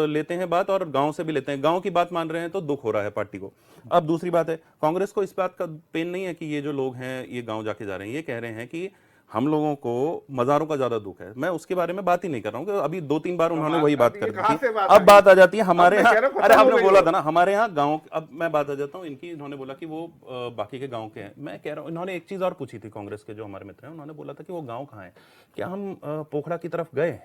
लेते हैं बात और गांव से भी लेते हैं। गांव की बात मान रहे हैं तो दुख हो रहा है पार्टी को। अब दूसरी बात है, कांग्रेस को इस बात का पेन नहीं है कि ये जो लोग हैं ये गांव जाके जा रहे हैं। ये कह रहे हैं कि हम लोगों को मज़ारों का ज्यादा दुख है। मैं उसके बारे में बात ही नहीं कर रहा हूँ, अभी 2-3 बार उन्होंने वही बात कर दी थी। अब बात आ जाती है हमारे यहाँ, अरे आपने बोला था ना हमारे यहाँ गाँव। अब मैं बात आ जाता हूँ इनकी। इन्होंने बोला कि वो बाकी के गाँव के हैं। मैं कह रहा हूँ, इन्होंने एक चीज़ और पूछी थी कांग्रेस के जो हमारे मित्र हैं, उन्होंने बोला था कि वो गाँव कहाँ है। क्या हम पोखरा की तरफ गए?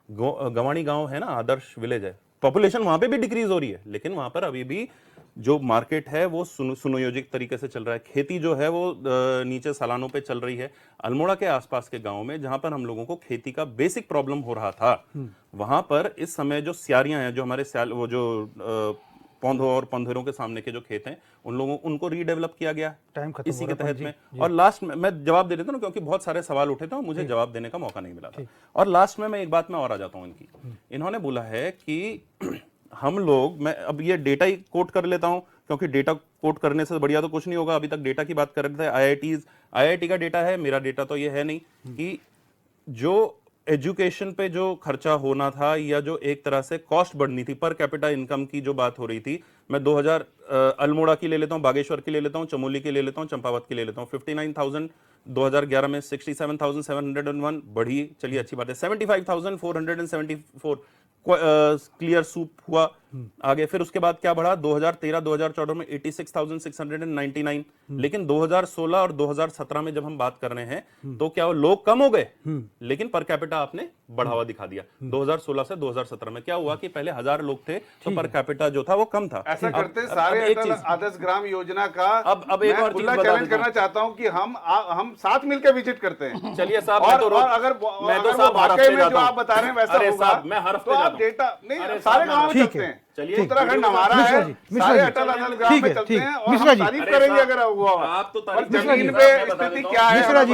गवाणी गाँव है ना, आदर्श विलेज है, पॉपुलेशन वहां पे भी डिक्रीज हो रही है, लेकिन वहां पर अभी भी जो मार्केट है वो सुनियोजित तरीके से चल रहा है। खेती जो है वो नीचे सालानों पे चल रही है। अल्मोड़ा के आसपास के गांव में जहां पर हम लोगों को खेती का बेसिक प्रॉब्लम हो रहा था, वहां पर इस समय जो स्यारियां हैं, जो हमारे वो जो पौधों और पंधेरों के सामने के जो खेत हैं, उनको रीडेवलप किया गया इसी के तहत में। और लास्ट में मैं जवाब दे देता हूँ, क्योंकि बहुत सारे सवाल उठे थे और मुझे जवाब देने का मौका नहीं मिला था। और लास्ट में मैं एक बात में और आ जाता हूँ इनकी। इन्होंने बोला है कि हम लोग, मैं अब ये डेटा ही कोट कर लेता हूं, क्योंकि डेटा कोट करने से बढ़िया तो कुछ नहीं होगा। अभी तक डेटा की बात कर रहे थे, आईआईटी का डेटा है, मेरा डेटा तो ये है नहीं, कि जो एजुकेशन पे जो खर्चा होना था या जो एक तरह से कॉस्ट बढ़नी थी, पर कैपिटा इनकम की जो बात हो रही थी, मैं 2000 अल्मोड़ा की ले लेता हूं, बागेश्वर की ले लेता हूं, चमोली की ले लेता हूं, चंपावत की ले लेता हूं। 59,000 2011 में, 67,701 बढ़ी, चलिए अच्छी बात है। 75,474 क्लियर सूप हुआ आगे। फिर उसके बाद क्या बढ़ा? 2013-2014 में 86,699। लेकिन 2016 और 2017 में जब हम बात कर रहे हैं तो क्या वो लोग कम हो गए, लेकिन पर कैपिटा आपने बढ़ावा दिखा दिया। 2016 से 2017 में क्या हुआ कि पहले 1000 लोग थे तो पर कैपिटा जो था वो कम था। ऐसा करते सारे आदर्श ग्राम योजना का अब एक और चीज चैलेंज करना चाहता हूं कि हम साथ मिलकर विजिट करते हैं। चलिए साहब, और अगर वाकई में जो आप बता रहे हैं वैसा होगा, मैं हर हफ्ते तो आप डेटा नहीं, सारे गांव में चलते हैं। चलिए, उत्तराखंड हमारा है, सारे अटल अटल ग्राम में चलते हैं और हम तारीफ करेंगे अगर हुआ। आप तो और जमीन पे स्थिति क्या है, मिश्रा जी,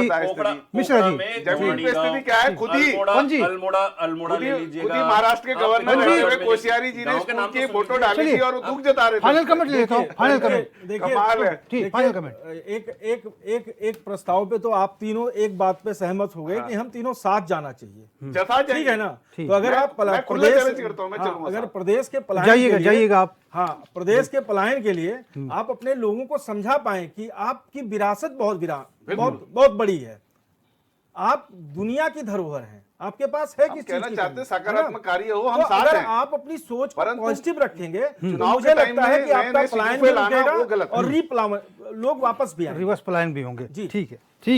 मिश्रा जी, जमीन पे स्थिति क्या है? खुद ही महाराष्ट्र के गवर्नर कोश्यारी जी ने स्कूल की फोटो डाली थी और दुख जता रहे थे। फाइनल कमेंट लेता हूं, फाइनल कमेंट। कमाल है। ठीक, फाइनल कमेंट। एक प्रस्ताव पे तो आप तीनों एक बात पे सहमत हो गए कि हम तीनों साथ जाना चाहिए, ठीक है ना? तो अगर आप अगर प्रदेश के पलायन, जाइएगा आप। हाँ, प्रदेश के पलायन के लिए आप अपने लोगों को समझा पाए कि आपकी विरासत बहुत बड़ी है, आप दुनिया की धरोहर हैं, आपके पास है किस चीज की चाहते सकारात्मक कार्य हो, हम तो साथ अगर हैं। आप अपनी सोच को पॉजिटिव रखेंगे तो चुनाव मुझे के टाइम लगता है में कि आपका नए पलायन सिक्के भी लाना वो रुकेगा गलत है। और रीपलायन, लोग वापस भी आएंगे, रिवर्स पलायन भी होंगे। जी। ठीक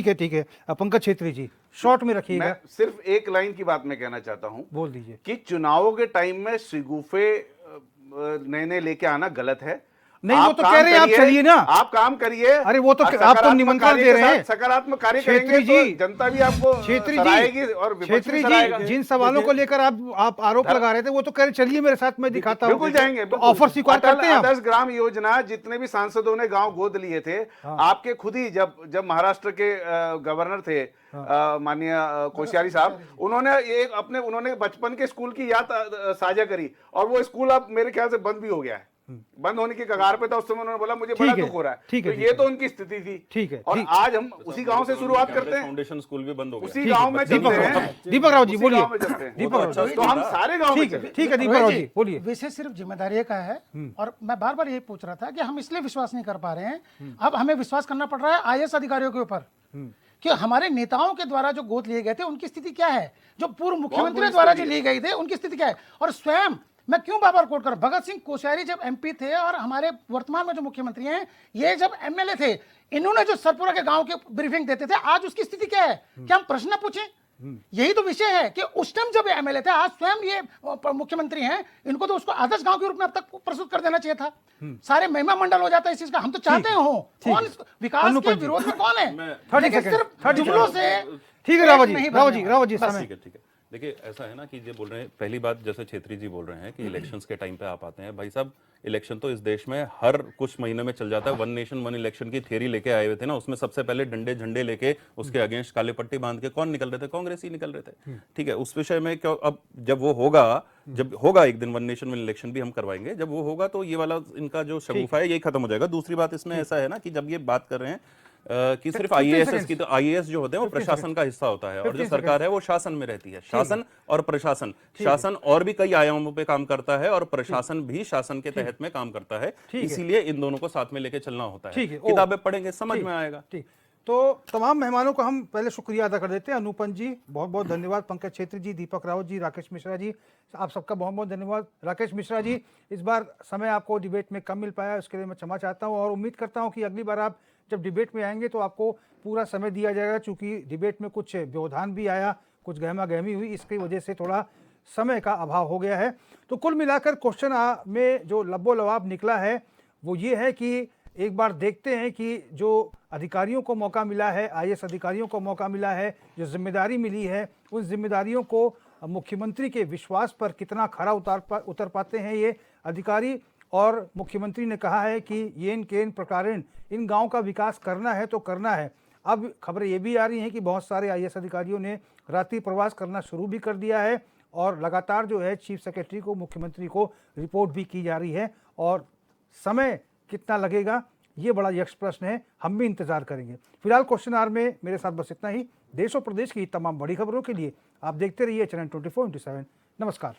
है। पंकज छेत्री जी, शॉर्ट में रखिएगा। मैं सिर्फ एक लाइन की बात मैं कहना चाहता हूं, बोल दीजिए। कि चुनावों के टाइम में सिगुफे नए लेके आना गलत है। नहीं, वो आप तो काम कह रहे हैं आप करिए, चलिए ना। आप काम करिए। अरे वो तो और आप तो सकारात्मक निमंत्रण कार्य दे के रहे साथ हैं। सकारात्मक कार्य छेत्री करेंगे जी, तो जनता भी आपको छेत्री सराहेगी जी, और विपक्ष छेत्री भी सराहेगा। जी, जिन सवालों को लेकर आप आरोप लगा रहे थे वो तो कह रहे चलिए मेरे साथ मैं दिखाता हूँ। बिल्कुल जाएंगे, तो बिल्कुल। ऑफर स्वीकार अटल करते हैं आप? आदर्श ग्राम योजना जितने भी सांसदों ने गांव गोद लिए थे, आपके खुद ही जब महाराष्ट्र के गवर्नर थे माननीय कोश्यारी साहब, उन्होंने बचपन के स्कूल की याद साझा करी और वो स्कूल अब मेरे ख्याल से बंद भी हो गया है, बंद होने की कगार पे था। उस समय उन्होंने बोला मुझे बड़ा दुख हो रहा है। ठीक है, तो ये तो उनकी स्थिति थी। ठीक है, और आज हम उसी गांव से शुरुआत करते हैं, फाउंडेशन स्कूल भी बंद हो गया। उसी गांव में चलते हैं। दीपक राव जी उसी बोलिए। गांव में चलते हैं। दीपक राव जी, तो हम सारे गांव में ठीक है, चलें। ठीक है दीपक राव जी बोलिए। विषय सिर्फ जिम्मेदारी का है और मैं बार बार यही पूछ रहा था कि हम इसलिए विश्वास नहीं कर पा रहे हैं। अब हमें विश्वास करना पड़ रहा है आईएएस अधिकारियों के ऊपर कि हमारे नेताओं के द्वारा जो गोद लिए गए थे उनकी स्थिति क्या है, जो पूर्व मुख्यमंत्री द्वारा जो ली गई थे उनकी स्थिति क्या है। और स्वयं मैं क्यों बार बार कोट कर, भगत सिंह कोश्यारी जब एमपी थे और हमारे वर्तमान में जो मुख्यमंत्री हैं ये जब एमएलए थे, इन्होंने जो सरपुरा के गांव के ब्रीफिंग देते थे, आज उसकी स्थिति क्या है? क्या हम प्रश्न पूछें? यही तो विषय है कि उस टाइम जब एमएलए थे, आज स्वयं ये मुख्यमंत्री हैं, इनको तो उसको आदर्श गांव के रूप में अब तक प्रस्तुत कर देना चाहिए था। सारे महिमा मंडल हो जाता है इस चीज का। हम तो चाहते हैं हो, कौन विकास के विरोध में कौन है? लेकिन सिर्फ जुमलों से ठीक है रावत जी, नहीं रावत जी, बनने रावत जी वाला। समय। ठीक है। देखिए ऐसा है ना कि ये बोल रहे हैं, पहली बात जैसे छेत्री जी बोल रहे हैं कि इलेक्शंस के टाइम पे आप आते हैं। भाई साहब, इलेक्शन तो इस देश में हर कुछ महीने में चल जाता है। वन नेशन वन इलेक्शन की थ्योरी लेके आए हुए थे ना, उसमें सबसे पहले डंडे झंडे लेके उसके अगेंस्ट काले पट्टी बांध के कौन निकल रहे थे? कांग्रेस ही निकल रहे थे। ठीक है, उस विषय में क्यों अब जब होगा एक दिन वन नेशन वन इलेक्शन भी हम करवाएंगे। जब वो होगा तो ये वाला इनका जो शगुफा है यही खत्म हो जाएगा। दूसरी बात इसमें ऐसा है ना कि जब ये बात कर रहे हैं कि सिर्फ आईएएस की, तो आईएएस जो होते हैं वो प्रशासन का हिस्सा होता है और जो सरकार है वो शासन में रहती है। शासन और प्रशासन, शासन और भी कई आयामों पे काम करता है और प्रशासन भी शासन के तहत में काम करता है। इसीलिए इन दोनों को साथ में लेके चलना होता है। किताबें पढ़ेंगे समझ में आएगा। ठीक, तो तमाम मेहमानों का हम पहले शुक्रिया अदा कर देते हैं। अनुपम जी बहुत बहुत धन्यवाद, पंकज छेत्री जी, दीपक रावत जी, राकेश मिश्रा जी, आप सबका बहुत बहुत धन्यवाद। राकेश मिश्रा जी, इस बार समय आपको डिबेट में कम मिल पाया, उसके लिए मैं क्षमा चाहता हूं और उम्मीद करता हूं कि अगली बार आप जब डिबेट में आएंगे तो आपको पूरा समय दिया जाएगा। चूँकि डिबेट में कुछ व्यवधान भी आया, कुछ गहमा गहमी हुई, इसकी वजह से थोड़ा समय का अभाव हो गया है। तो कुल मिलाकर क्वेश्चन में जो लब्बो लवाब निकला है वो ये है कि एक बार देखते हैं कि जो अधिकारियों को मौका मिला है, आईएएस अधिकारियों को मौका मिला है, जो जिम्मेदारी मिली है, उन जिम्मेदारियों को मुख्यमंत्री के विश्वास पर कितना खरा उतर पाते हैं ये अधिकारी। और मुख्यमंत्री ने कहा है कि येन केन प्रकारेण इन गांव का विकास करना है तो करना है। अब खबरें ये भी आ रही हैं कि बहुत सारे आईएएस अधिकारियों ने रात्रि प्रवास करना शुरू भी कर दिया है और लगातार जो है चीफ सेक्रेटरी को, मुख्यमंत्री को रिपोर्ट भी की जा रही है। और समय कितना लगेगा ये बड़ा यक्ष प्रश्न है, हम भी इंतजार करेंगे। फिलहाल क्वेश्चन आवर में मेरे साथ बस इतना ही। देश और प्रदेश की तमाम बड़ी खबरों के लिए आप देखते रहिए चैनल 24/7। नमस्कार।